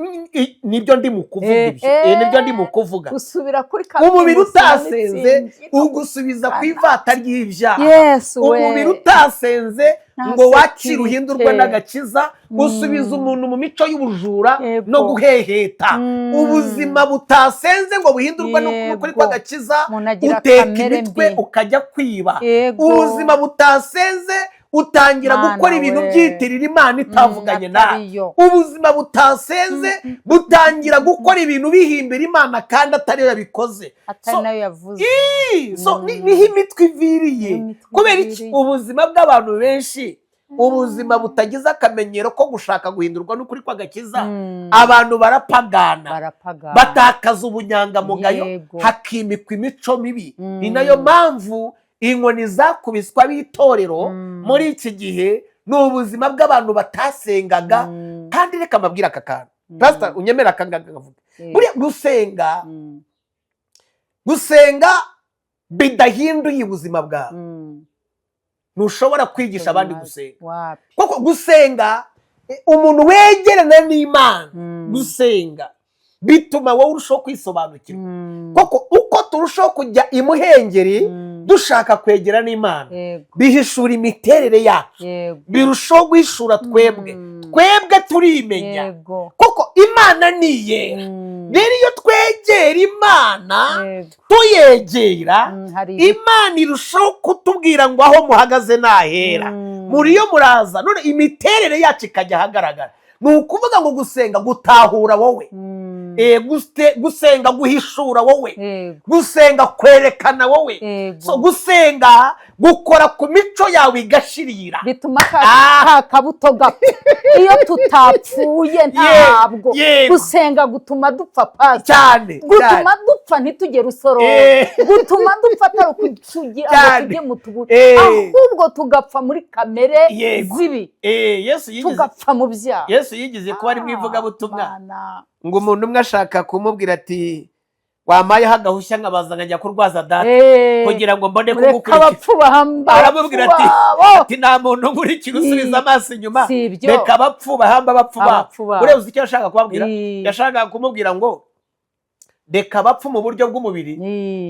Nibyo ndi mu kuvuga ibyo, nibyo ndi mu kuvuga.
Gusubira kuri kamwe,
umubiri utasenze ugusubiza ku ivata ry'ibyaha. Umubiri utasenze ngo wakire uhindurwe n'agakiza, usubiza umuntu mu mico y'ubujura no guheheta. Ubuzima butasenze ngo buhindurwe n'ukuri kw'agakiza, uteka imitwe ukajya kwiba. Ubuzima butasenze utangira gukora ibintu byitirira Imana itavuganye nawe. Ubuzima butasenze butangira gukora ibintu bihimbira Imana kandi atari yo yabikoze,
atari nayo yavuze.
So niho imitwe iviriye. Kubera iki? Ubuzima bw'abantu benshi, ubuzima butagize akamenyero ko gushaka guhindurwa n'ukuri kw'agakiza, abantu barapagana, batakaza ubunyangamugayo, hakimikwa imico mibi. Ni nayo mpamvu inkoni zakubiswa b'itorero muri iki gihe ni ubuzima bw'abantu batasengaga. Kandi reka mbabwire aka kantu, Pastor unyemera akangaka ngavuga, buriya gusenga bidahinduye ubuzima bwawe, ntushobora kwigisha abandi gusenga. Kuko gusenga, umuntu wegerana n'Imana, gusenga bituma wowe urushaho kwisobanukirwa. Kuko uko turushaho kujya imuhengeri dushaka kwegera n'Imana, bihishura imiterere yacu, birushaho guhishura twebwe turimenya. Kuko Imana niye. Rero iyo twegera Imana tuyegera, Imana irushaho kutubwira ngo aho muhagaze nahera, muri yo muraza, none imiterere yacu ikajya ahagaragara. Ni ukuvuga ngo gusenga gutahura wowe, gusenga guhishura wowe, gusenga kwerekana wowe. So gusenga gukora ku mico yawe igashirira,
bituma kabuto gapfa. Iyo tutapfuye ntabwo gusenga gutuma dupfa pasi cyane, gutuma dupfa ntitugere usoro, gutuma dupfa atari ukugira ngo tujye mu tugutu, ahubwo tugapfa muri kamere zibi, tugapfa mu byaha.
Yesu yigize kuba ari mu ivugabutumwa ngo umuntu umwe ashaka kumubwira ati wamayeho agahushya nkabaza nkajya kurwaza data kugira ngo mbone
kugukurikira.
Aramubwira ati nta muntu nkurikira usubiza amaso inyuma, reka abapfu bahamba abapfu babo. Ureba uzi icyo yashaka kubabwira? Yashaka kumubwira ngo reka abapfu mu buryo bw'umubiri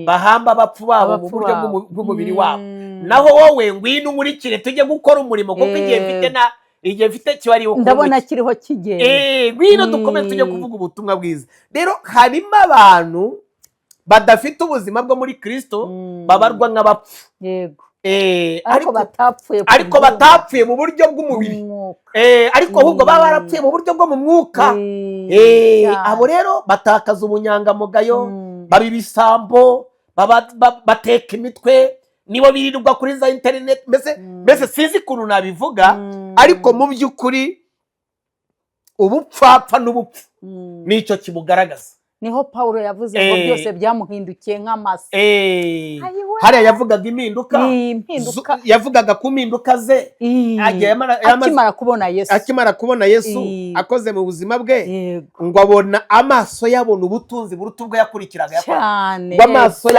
bahamba abapfu babo mu buryo bw'umubiri wabo, naho wowe ngwino unkurikire tujye gukora umurimo, kuko igihe mfite kibari uko
ndabona kiriho kigenda.
Ngwino dukomeze tujye kuvuga ubutumwa bwiza. Rero harimo abantu badafite ubuzima bwo muri Kristo, babarwa nk'abapfu. Ariko batapfuye mu buryo bw'umubiri, ariko ahubwo baba barapfuye mu buryo bwo mu mwuka. Abo rero batakaza ubunyangamugayo, baba ibisambo, bateka imitwe, nibo birirwa kuri za internet. Mbese sinzi ukuntu nabivuga, ariko mu by'ukuri ubupfapfa n'ubupfu nicyo kibugaragaza.
niho Pawulo yavuze ngo byose byamuhindukiye nk'amase.
Hariya yavugaga impinduka, yavugaga ku mpinduka ze akimara kubona Yesu akoze mu buzima bwe, ngo abona amaso yabona ubutunzi buruta ubwo yakurikiraga
cyane,
ngo amaso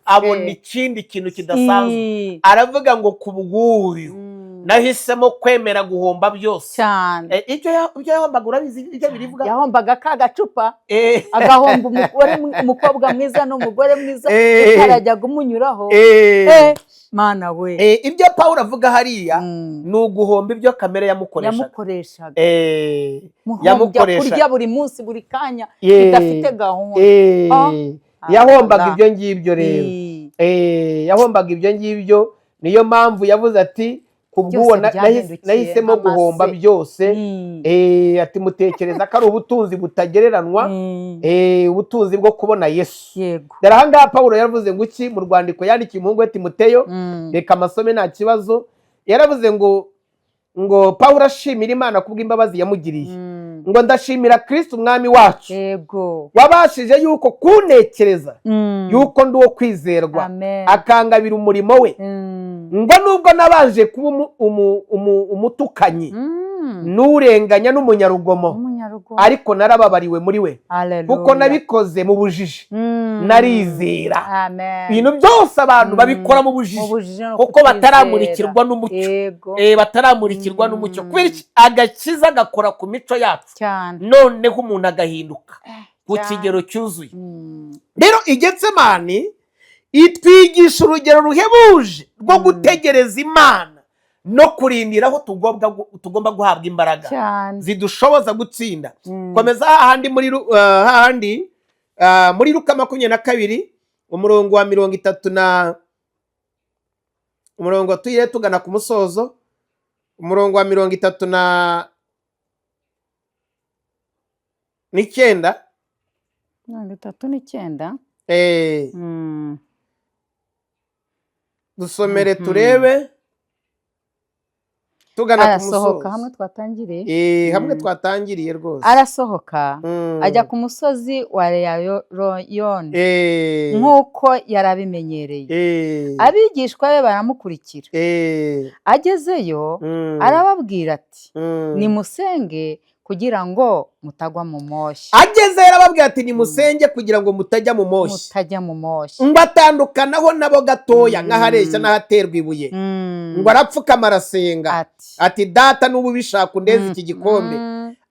abona ikindi kintu kidasanzwe. Aravuga ngo ku bw'uyu nahisemo kwemera guhomba byose
cyane.
Ibyo yahombaga urabizi ibyo birivuga,
yahombaga ka gacupa agahomba umukobwa mwiza n'umugore mwiza utarajyaga umunyuraho. Mana we,
ibyo Pawulo avuga hariya ni uguhomba ibyo kamere yamukoreshaga.
Kurya buri munsi buri kanya bidafite gahunda.
Yahombaga ibyo ngibyo rero, yahombaga ibyo ngibyo. Niyo mpamvu yavuze ati kubw'uwo nahisemo guhomba byose. Ati mutekereza ko ari ubutunzi butagereranywa, ubutunzi bwo kubona Yesu. Dore aha ngaha Pawulo yaravuze ngo iki mu rwandiko yandikiye umuhungu we Timoteyo, reka amasome nta kibazo. Yaravuze ngo Pawulo ashimira Imana kubw'imbabazi yamugiriye, ngo ndashimira Kristo umwami wacu wabashije yuko kuntekereza yuko ndi uwo kwizerwa akangabira umurimo we, ngo nubwo nabanje kuba umutukanyi n'urenganya n'umunyarugomo, ariko narababariwe muri we kuko nabikoze mu bujiji narizera. Ibintu byose abantu babikora mu bujiji kuko bataramurikirwa n'umucyo, bataramurikirwa n'umucyo. Kubera iki? Agakiza gakora ku mico yacu, noneho umuntu agahinduka ku kigero cyuzuye. Rero i Getsemani itwigisha urugero ruhebuje rwo gutegereza Imana no kurindira aho tugomba guhabwa imbaraga zidushoboza gutsinda. Komeza hahandi muri Luka 22 umurongo wa 30 umurongo tuyire tugana ku musozo, umurongo wa 39 dusomere turebe tugana ku musozo. Hamwe twatangiriye rwose.
Arasohoka ajya ku musozi wa Reyayoni nk'uko yarabimenyereye. Abigishwa be baramukurikira. Agezeyo arababwira ati nimusenge kugira ngo mutagwa mu moshya.
Agezeyo arababwira ati nimusenge kugira ngo mutajya mu moshya. Ngo atandukanaho nabo gatoya nk'ahareshya n'ahaterwa ibuye, ngo arapfukama arasenga ati data n'ubu ubishaka undeze iki gikombe,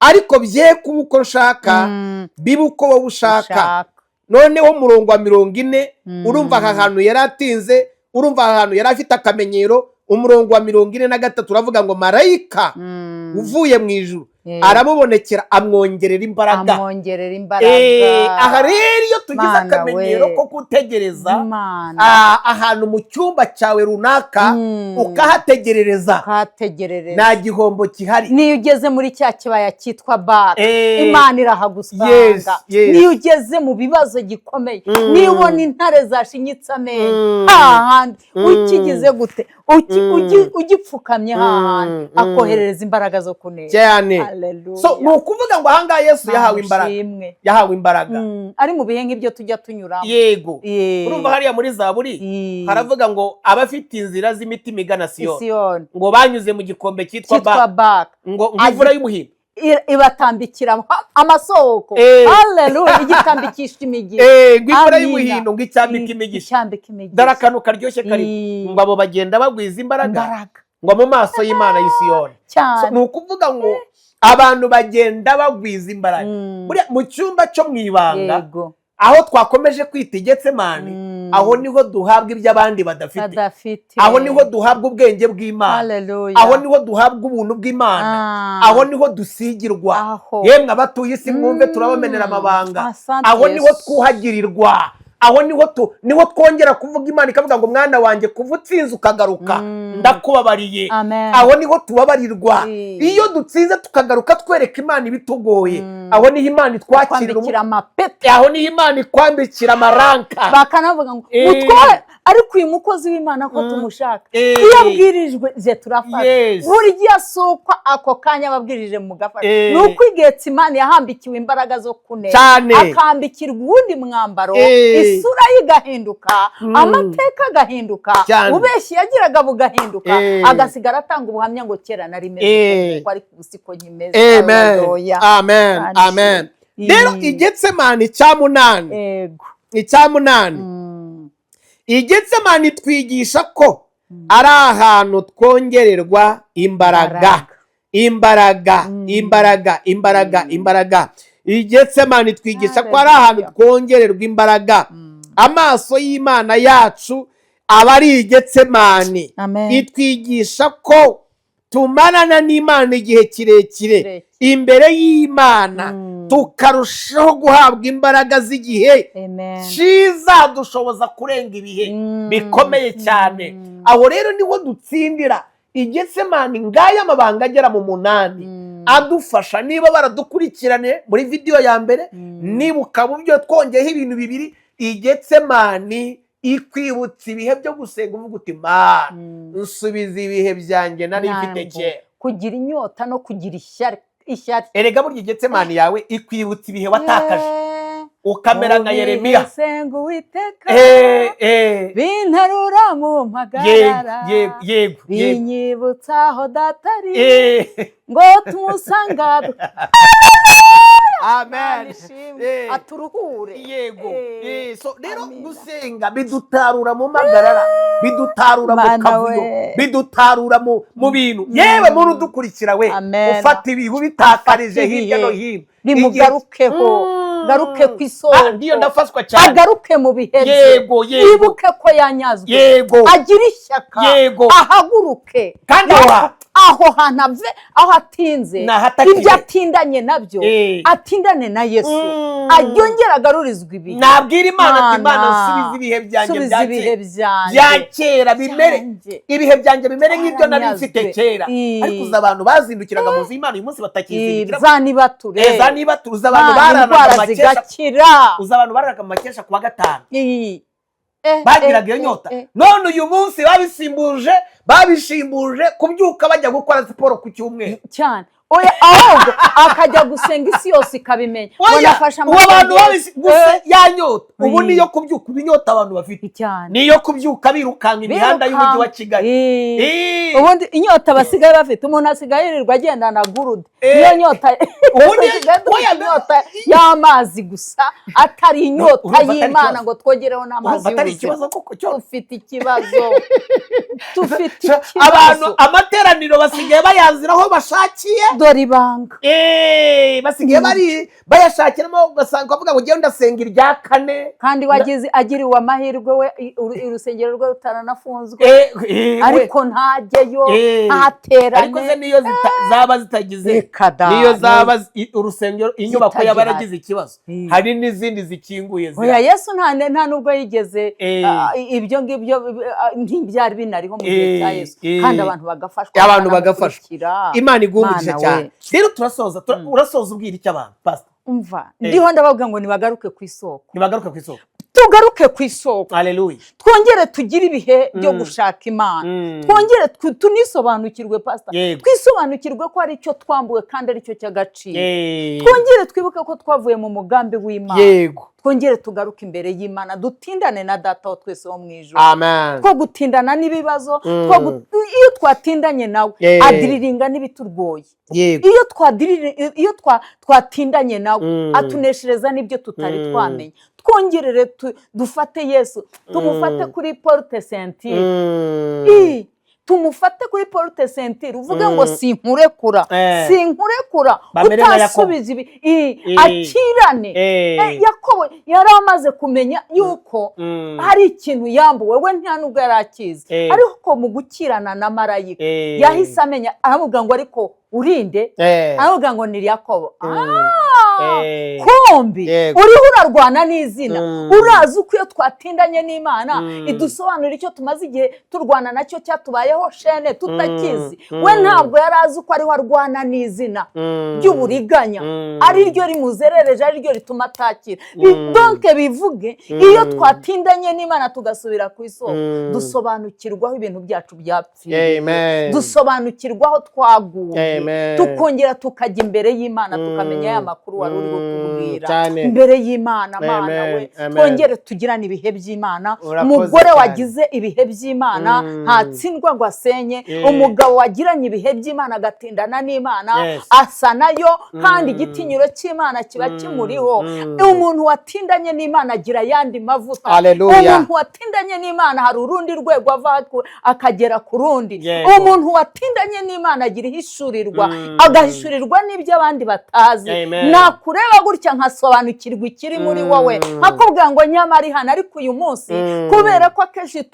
ariko bye kuba uko nshaka bibe uko wowe ushaka. Noneho umurongo wa 40 urumva aha hantu yari atinze, urumva aha hantu yari afite akamenyero. Umurongo wa 43 uravuga ngo marayika uvuye mu ijuru aramubonekera amwongerera imbaraga. Aha rero iyo tugize akamenyero ko gutegereza ahantu mu cyumba cyawe runaka ukahategerereza, nta gihombo kihari.
Niyo ugeze muri cya kibaya cyitwa Baka, Imana irahagusanga. Niyo ugeze mu bibazo gikomeye, niyo ubona intare zashinyitse amenyo, ahandi ukigize gute ugipfukamye hahandi akoherereza imbaraga zo kunesha
cyane. So ni ukuvuga ngo ahangaha Yesu yahawe imbaraga
ari mu bihe nk'ibyo tujya tunyuramo.
Yego, urumva hariya muri Zaburi haravuga ngo abafite inzira z'imitima igana Siyoni, ngo banyuze mu gikombe cyitwa Baka, ngo imvura y'umuhindo
ibatambikira amasoko. Haleluya, igitambikisha imigisha.
Imvura y'umuhindo ngo icyambika imigisha. Dore akantu karyoshye kari ngo abo bagenda bagwiza imbaraga ngo mu maso y'Imana y'i Siyoni. Ni ukuvuga ngo abantu bagenda bagwiza imbaraga mu cyumba cyo mu ibanga, aho twakomeje kwita i Getsemani. Aho niho duhabwa ibyo abandi badafite, aho niho duhabwa ubwenge bw'Imana, aho niho duhabwa ubuntu bw'Imana, aho niho dusigirwa. Yemwe abatuye isi mwumve turabamenera amabanga, aho niho twuhagirirwa, aho niho twongera kuvuga Imana ikavuga ngo mwana wanjye kuva utsinze ukagaruka ndakubabariye. Aho niho tubabarirwa. Iyo dutsinze tukagaruka twereka Imana ibitugoye, aho niho Imana itwakirira
amapeti,
aho niho Imana ikwambikira amaranka,
bakanavuga ngo utwaye. Ariko uyu mukozi w'Imana ko tumushaka, iyo abwirijwe je turafata. Buri gihe asukwa ako kanya ababwirije mu gafata. Nuko Getsemani yahambikiwe imbaraga zo kunesha, akambikirwa uwundi mwambaro, isura yigahinduka, amateka agahinduka, ubeshyi yagiraga bugahinduka, agasigara atanga ubuhamya ngo kera nari meze ko ariko usiko nyimeze.
Amen, amen. Rero Getsemani icyamunani, Getsemani twigisha ko ari ahantu twongererwa imbaraga. Getsemani twigisha ko ari ahantu twongererwa imbaraga. Amaso y'Imana yacu aba ari Getsemani. Itwigisha ko tumarana n'Imana igihe kirekire imbere y'Imana, tukarushaho guhabwa imbaraga z'igihe cyiza dushoboza kurenga ibihe bikomeye cyane. Aho rero niho dutsindira. Getsemani ngaya amabanga agera mu 8 adufasha. Niba baradukurikirane muri video ya mbere, niba ukaba ubyo twongeyeho ibintu bibiri, Getsemani ikwibutsa ibihe byo gusenga uvuga uti Mana nsubiza ibihe byanjye nari mfite kera.
Kugira inyota no kugira ishyari.
Erega burya Getsemani yawe ikwibutsa ibihe watakaje, ukamera nka Yeremiya.
Senga Uwiteka bintarura mu mpagarara, binyibutsa aho datari ngo tumusanga.
Amen.
Aturuhure.
So rero gusenga bidutarura mu magarara, bidutarura mu kavuyo, bidutarura mu bintu. Yewe muntu udukurikira we, ufata ibihu bitakarije hirya no hino,
bimugarukeho, garuke ku isoko.
Ndiyo ndafashwa cyane.
Agaruke mu biheze. Yibuke ko yanyazwe. Agira ishyaka. Ahaguruke.
Kandi
aho hantu ave, aho atinze, ibyo atindanye nabyo atindane na Yesu, aryongera agarurizwa ibihe.
Nabwira Imana ati Imana subiza ibihe byanjye bya kera bimere, ibihe byanjye bimere nk'ibyo nari mfite kera. Ariko uza abantu bazindukiraga mu nzu y'Imana uyu munsi batakizindukira.
Zanibature
uza abantu bararaga makesha, uza abantu bararaga makesha kuwa gatanu, bagiraga iyo nyota. None uyu munsi babishimbuje kubyuka bajya gukora siporo ku cyumweru
cyane. Ahubwo akajya gusenga isi yose ikabimenya.
Wanafasha abantu yanyota. Ubu niyo kubyuka ibinyota abantu bafite cyane, niyo kubyuka birukanga imihanda y'umujyi wa Kigali.
Ubundi inyota basigaye bafite, umuntu asigaye yirirwa agendana gurude. Iyo nyota inyota y'amazi gusa, atari inyota y'Imana ngo twogereho n'amazi y'ubuzima. Ufite ikibazo.
Abantu amateraniro basigaye bayaziraho bashakiye.
Dore ibanga.
Basigaye bayashakiramo, ugasanga bavuga ngo ngiye ndasenga irya 4,
kandi wagize agiriwe amahirwe we urusengero rwe rutaranafunzwe, ariko ntajyeyo ntaterane.
Ariko ze niyo zaba zitagize, niyo zaba urusengero inyubako yabaragize ikibazo, hari n'izindi zikinguye.
Oya, Yesu nta nubwo yigeze ibyo ngibyo ntibyari binariho mu gihe cya Yesu, kandi abantu bagafashwa.
Imana igumugisha cyane. Rero urasoza ubwira icyo abantu pastor.
Umva, ndiho ndabavuga ngo nibagaruke ku isoko.
tugaruke ku isoko,
haleluya,
twongere tugire ibihe byo gushaka Imana, twongere tunisobanukirwe pastor, twisobanukirwe ko ari cyo twambuwe kandi ari cyo cy'agaciro, twongere twibuke ko twavuye mu mugambi w'Imana,
yego,
twongere tugaruke imbere y'Imana, dutindane na data wa twese wo mu ijuru,
amen,
two gutindana n'ibibazo, iyo twatindanye nawe adiriringa n'ibiturgoye, iyo twatindanye nawe atuneshereza n'ibyo tutari twamenye, twongerere dufate Yesu, tumufate kuri porte sentire, tumufate kuri porte sentire, uvuga ngo sinkurekura, utasubiza ibi, akirane. Yakobo yari amaze kumenya yuko hari ikintu yambuwe, we nta nubwo yari akizi, ariko mu gukirana na marayika yahise amenya, aravuga ngo ariko urinde, aravuga ngo ni Yakobo, ko bombi uriho urarwana n'izina urazi uko iyo twatindanye n'Imana idusobanurira icyo tumaze igihe turwana nacyo cyatubayeho shene tutakizi we ntabwo yari azi uko ariho arwana n'izina ry'uburiganya ari ryo rimuzerereje ari ryo rituma atakira donc bivuge iyo twatindanye n'Imana tugasubira ku isoko dusobanukirwaho ibintu byacu byapfiriye dusobanukirwa aho twaguye tukongera tukajya imbere y'Imana tukamenya ya makuru wari uri kutubwira imbere y'Imana Mana we twongere tugirane ibihe by'Imana umugore wagize ibihe by'Imana ntatsindwa ngo asenye umugabo wagiranye ibihe by'Imana agatindana n'Imana asa nayo kandi igitinyiro cy'Imana kiba kimuriho umuntu watindanye n'Imana agira yandi mavuta umuntu watindanye n'Imana hari urundi rwego ava akagera ku rundi umuntu watindanye n'Imana agira ihishurirwa agahishurirwa n'ibyo abandi batazi nakureba gutya nkasobanukirwa ikiri muri wowe nkakubwira ngo nyamara ihana ariko uyu munsi kubera ko akenshi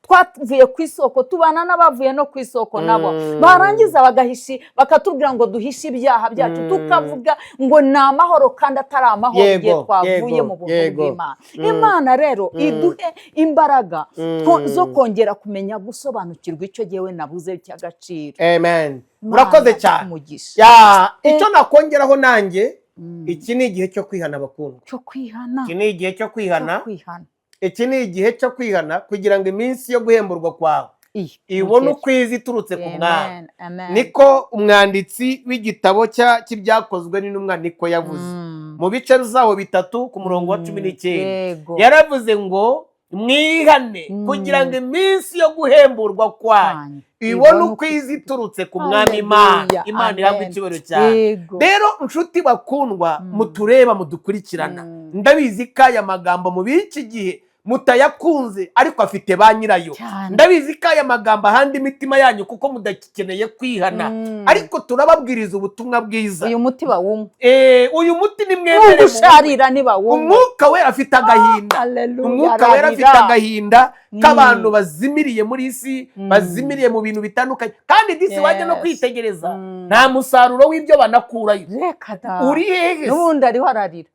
twavuye ku isoko tubana n'abavuye no ku isoko nabo barangiza bagahishi bakatubwira ngo duhishe ibyaha byacu tukavuga ngo ni amahoro kandi atari amahoro igihe twavuye mu buntu bw'Imana Imana rero iduhe imbaraga zo kongera kumenya gusobanukirwa icyo gihe nabuze cy'agaciro.
Amen. Murakoze cyane. Icyo nakongeraho nanjye iki ni igihe cyo kwihana bakundwa. Iki ni igihe cyo kwihana. Iki ni igihe cyo kwihana kugira ngo iminsi yo guhemburwa kwawe ibone ukwiza iturutse ku Mwami. Niko umwanditsi w'igitabo cy'ibyakozwe n'intumwa niko yavuze mu bice zaho 3 ku murongo wa 19 yaravuze ngo mwihane kugira ngo iminsi yo guhemburwa kwawe ibone ukwiza iturutse ku Mwami Imana ihabwe icyubahiro cyane. Rero inshuti bakundwa mutureba mudukurikirana ndabizi ko aya magambo mu biki gihe mutayakunze ariko afite ba nyirayo. Ndabizi ko aya magambo ahandi imitima yanyu kuko mudakeneye kwihana ariko turababwiriza ubutumwa bwiza.
Uyu muti bawumwe
uyu muti ni mwemere
gusharira ni bawumwe.
Umwuka we afite agahinda. Umwuka we afite agahinda k'abantu bazimiriye muri isi bazimiriye mu bintu bitandukanye kandi disi wajya no kwitegereza nta musaruro w'ibyo banakurayo. Uri hehe
n'ubundi ariho ararira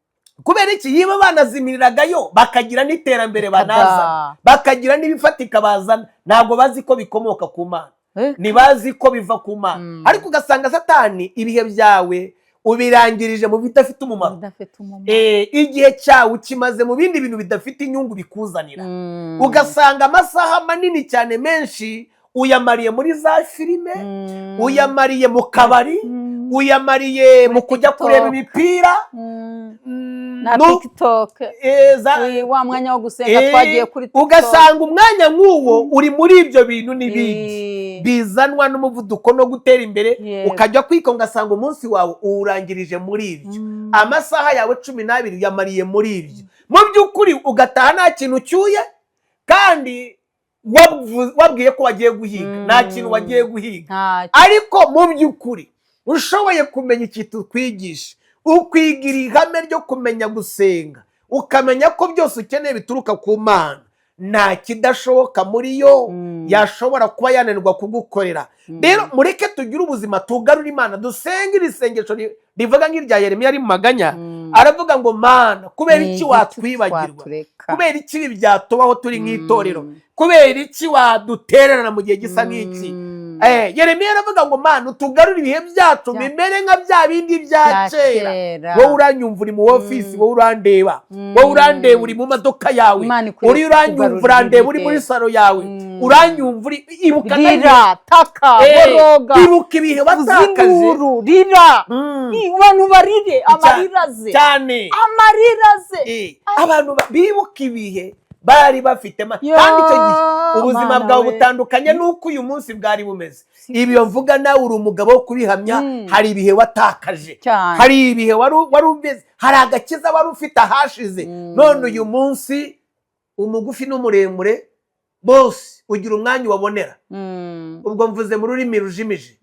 kubera iki yiba banazimiragayo bakagira n'iterambere banaza bakagira n'ibifatika bazana ntabwo bazi ko bikomoka ku Mana ntibazi ko biva ku Mana ariko ugasanga Satani ibihe byawe ubirangirije mu bidafite umumaro igihe cyawe ukimaze mu bindi bintu bidafite inyungu bikuzanira ugasanga amasaha manini cyane menshi uyamariye muri za filime uyamariye mu kabari uyamariye mu kujya kureba imipira
na TikTok wa mwanya wo gusenga twagiye kuri TikTok
ugasanga umwanya nk'uwo uri muri ibyo bintu n'ibindi bizanwa n'umuvuduko no gutera imbere ukajya kwika ugasanga umunsi wawe urangirije muri ibyo amasaha yawe 12 yamariye muri ibyo mu by'ukuri ugataha nta kintu cyuye kandi wabwiye ko wagiye guhiga nta kintu wagiye guhiga ariko mu by'ukuri ushoboye kumenya ikintu twigisha ukwigira ihame ryo kumenya gusenga ukamenya ko byose ukeneye bituruka ku Mana nta kidashoboka muri yo yashobora kuba yananirwa kugukorera. Rero mureke tugire ubuzima tugarura Imana dusenge irisengesho rivuga nk'irya Yeremiya ari mu maganya aravuga ngo Mana kubera iki watwibagirwa kubera iki ibi byatubaho turi nk'itorero kubera iki wadutererana mu gihe gisa nk'iki Yeremiya aravuga ngo Mana tugarure ibihe byacu bimere nka bya bindi bya kera. Wowe uranyumva uri mu office wowe urandeba wowe urandeba uri mu modoka yawe uri uranyumva urandeba uri muri salo yawe uranyumva uri ibuka
rira taka boroga
ibuka ibihe watakaje
rira abantu barire amariraze
cyane
amariraze
abantu bibuka ibihe bari bafite kandi icyo gihe ubuzima bwawe butandukanye nuko uyu munsi bwari bumeze. Ibi mvuga nawe uri umugabo wo kubihamya hari ibihe watakaje hari ibihe wari umeze hari agakiza wari ufite ahashize none uyu munsi umugufi n'umuremure bose ugira umwanya ubabonera ubwo mvuze mu rurimi rujimije.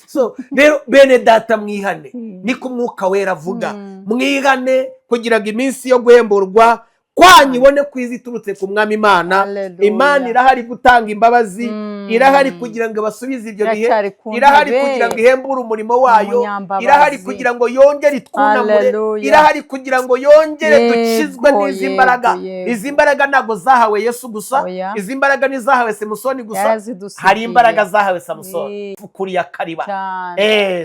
So rero bene data mwihane niko umwuka wera avuga mwihane kugira ngo iminsi yo guhemburwa kwanyu ibone kwiza iturutse ku mwami Imana. Imana irahari gutanga imbabazi, irahari kugira ngo basubize ibyo bihe, irahari kugira ngo ihembure umurimo wayo, irahari kugira ngo yongere itwunamure, irahari kugira ngo yongere dukizwe n'izi mbaraga. Izi mbaraga ntabwo zahawe Yesu gusa, izi mbaraga ntizahawe Samusoni gusa, hari imbaraga zahawe Samusoni. Fukuri ya kariba,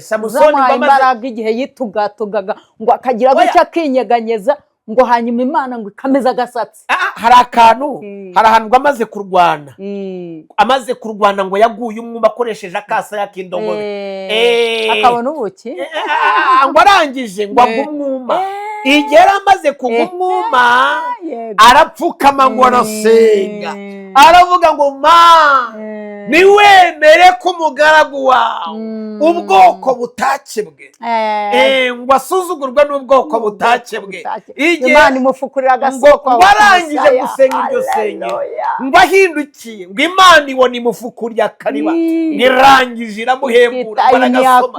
Samusoni imbaraga igihe yitugatugaga ngo akagira gutya akinyeganyeza ngo hanyuma Imana ngo ikameza agasatsi.
Hari akantu, hari ahantu amaze kurwana, amaze kurwana ngo yaguye umwuma akoresheje akasa yak'indogobe,
akabona ubuki,
ngo arangije ngo agwe umwuma. Igihe amaze kugwa umwuma arapfukama ngo arasenga, aravuga ngo niwemere ko umugaragu wawe ubwoko butakebwe, ngo asuzugurwe n'ubwoko butakebwe.
Imana imufukurira agasoko,
ngo arangije gusenga iryo sengero, ngo ahindukiye ngo Imana ibona imufukuriye akariba, irangije iramuhembura, barahembuka.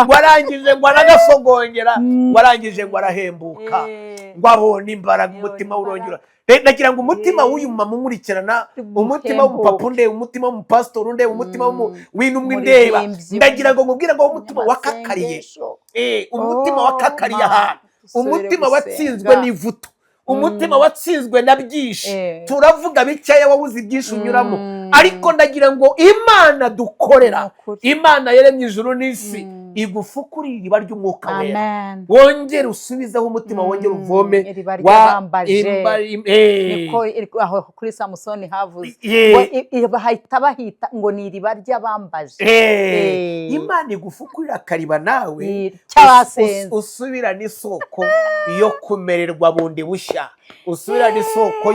Ngo arangije ngo aragasogongera, ngo arangije ngo arahembuka, ngo abona imbaraga, umutima urongera. Nagira ngo umutima w'uyu mama umurikirana, umutima w'umupapa undeba, umutima w'umupasitori undeba, umutima w'intumwa ndeba, ndagira ngo nkubwire ngo umutima wakakariye, umutima wakakariye ahantu, umutima watsinzwe n'ivuto, umutima watsinzwe na byinshi. Turavuga bikeya wabuze ibyinshi unyuramo, ariko ndagira ngo Imana dukorera, Imana yaremye ijuru n'isi, igufukurira iriba ry'umwuka wera, wongere usubizeho umutima, wongere uvome
aho kuri Samusoni havuze bahita ngo ni iriba ry'abambaje.
Imana igufukurira akariba nawe usubirane isoko yo kumererwa bundi bushya, usubirane isoko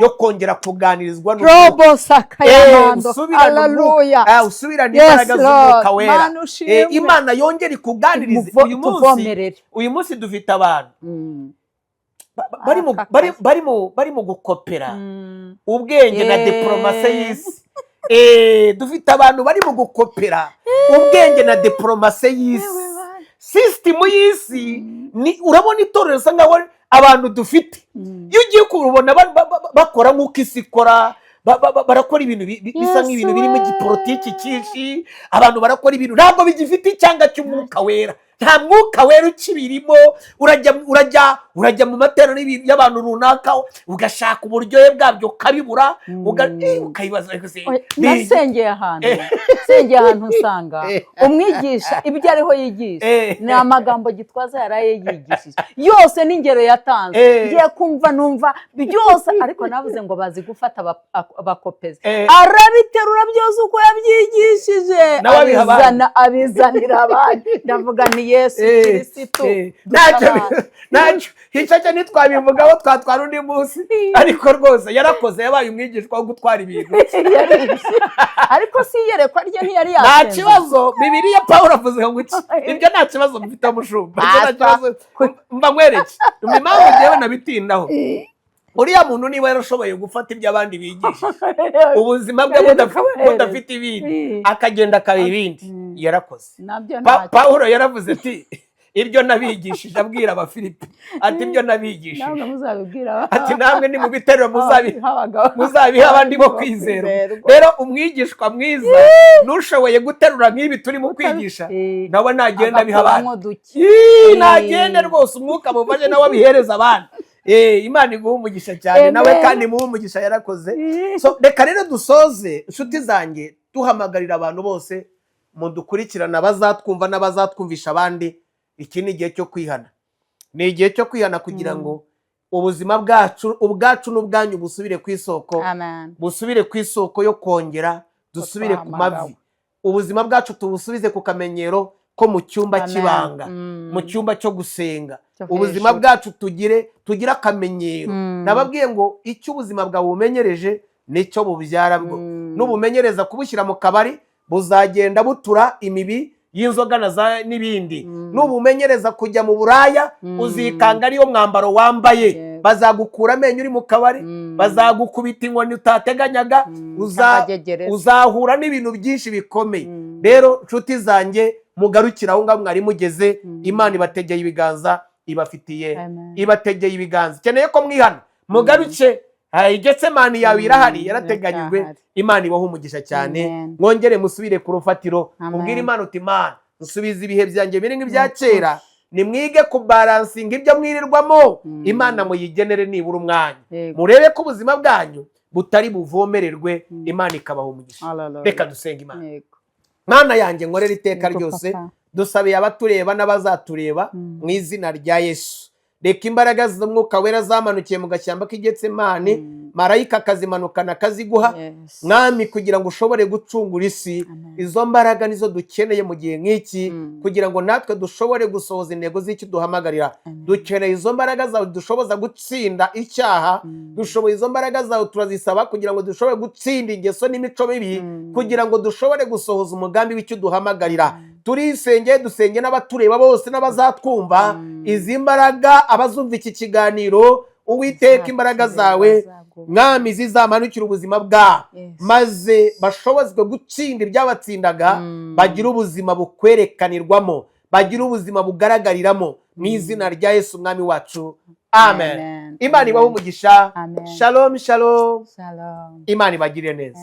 yo kongera kuganirizwa usubirane imbaraga z'umwuka wera. Imana yongera ikuganirize. Uyu munsi dufite abantu barimo gukopera ubwenge na diplomasi y'isi. Dufite abantu barimo gukopera ubwenge na diplomasi y'isi, sisitemu y'isi. Urabona itorero risa nkaho abantu dufite, iyo ugiye kubona bakora nk'uko isi ikora, barakora ibintu bisa nk'ibintu birimo igipolitiki cyinshi, abantu barakora ibintu ntabwo bigifite icyanga cy'umwuka wera, nta mwuka wera ukibirimo. Urajya mu materaniro y'abantu runaka ugashaka uburyohe bwabyo ukabibura, ukayibaza.
Nasengeye ahantu usanga umwigisha ibyo ariho yigisha ni amagambo Gitwaza yaraye yigishije yose n'ingero yatanze, ngiye kumva numva byose, ariko navuze ngo bazi gufata abakopezi, arabiterura byose uko yabyigishije, abizanira abandi. Ndavuga ni Yesu Kristo.
Ntacyo hicaca ntitwabivugaho, twatwara undi munsi, ariko rwose yarakoze, yabaye umwigishwa wo gutwara ibintu.
Ariko si iyerekwa rye ntiyari
yasenze. Nta kibazo, Bibiliya Pawulo avuze ngo iki, ibyo nta kibazo mufite mushumba, mba nkwereke impamvu njyewe nabitindaho. Uriya muntu niba yarashoboye gufata ibyo abandi bigishije, ubuzima bwe budafite ibindi, akagenda akaba ibindi, yarakoze. Pawulo yaravuze ati ibyo nabigishije, abwira Abafilipi ati ibyo nabigishije, ati namwe ni mu biteruro muzabiha abandi bo kwizera. Rero umwigishwa mwiza nushoboye guterura nk'ibi turimo kwigisha, nawe nagenda abiha abandi, nagende rwose umwuka mufashe nawe abihereza abandi. Imana iguha umugisha cyane, nawe kandi muhe umugisha, yarakoze. Reka rero dusoze, inshuti zanjye, duhamagarira abantu bose mudukurikirana, bazatwumva n'abazatwumvisha abandi. Iki ni igihe cyo kwihana, ni igihe cyo kwihana kugira ngo ubuzima ubwacu n'ubwanyu busubire ku isoko, busubire ku isoko yo kongera, dusubire ku mavi. Ubuzima bwacu tubusubize ku kamenyero ko mu cyumba cy'ibanga, mu cyumba cyo gusenga. Ubuzima bwacu tugire akamenyero. Nababwiye ngo icyo ubuzima bwawe bumenyereje nicyo bubyara bwo. Nubumenyereza kubushyira mu kabari, buzagenda butura imibi y'inzoga n'ibindi. Nubumenyereza kujya mu buraya, uzikanga ariyo mwambaro wambaye. bazagukura amenyo uri mu kabari, bazagukubita inkoni utateganyaga, uzahura n'ibintu byinshi bikomeye. Rero nshuti zanjye, mugarukira aho ngaho mwari mugeze. Imana ibategeye ibiganza, ibategeye ibiganza. Keneye ko mwihana, mugaruke. Getsemani yawe irahari, yarateganyijwe. Imana ibaho umugisha cyane. Mwongere musubire ku rufatiro, mubwire Imana uti Imana, nsubiza ibihe byanjye biri nk'ibya kera. Nimwige kubalansinga ibyo mwirirwamo, Imana muyigenere nibura umwanya. Murebe ko ubuzima bwanyu butari buvomererwe, Imana ikabaho umugisha. Reka dusenge Imana. Mana yanjye nkorera iteka ryose, dusabiye abatureba n'abazatureba mu izina rya Yesu. Reka imbaraga z'Umwuka Wera zamanukiye mu gashyamba k'Igetsemani, marayika akazimanukana akaziguha, Mwami, kugira ngo ushobore gucungura isi. Izo mbaraga nizo dukeneye mu gihe nk'iki, kugira ngo natwe dushobore gusohoza intego z'icyo duhamagarira. Dukeneye izo mbaraga zawe dushoboza gutsinda icyaha, dushoboye izo mbaraga zawe turazisaba kugira ngo dushobore gutsinda ingeso n'imico mibi, kugira ngo dushobore gusohoza umugambi w'icyo duhamagarira. Turisenge, dusenge n'abatureba bose n'abazatwumva. Izi mbaraga abazumva iki kiganiro, Uwiteka, imbaraga zawe Mwami zizamanukira ubuzima bwabo, maze bashobozwe gutsinda ibyabatsindaga, bagira ubuzima bukwerekanirwamo, bagira ubuzima bugaragariramo, mu izina rya Yesu Mwami wacu. Amen. Imana ibahe umugisha. Shalom, shalom. Imana ibagirire neza.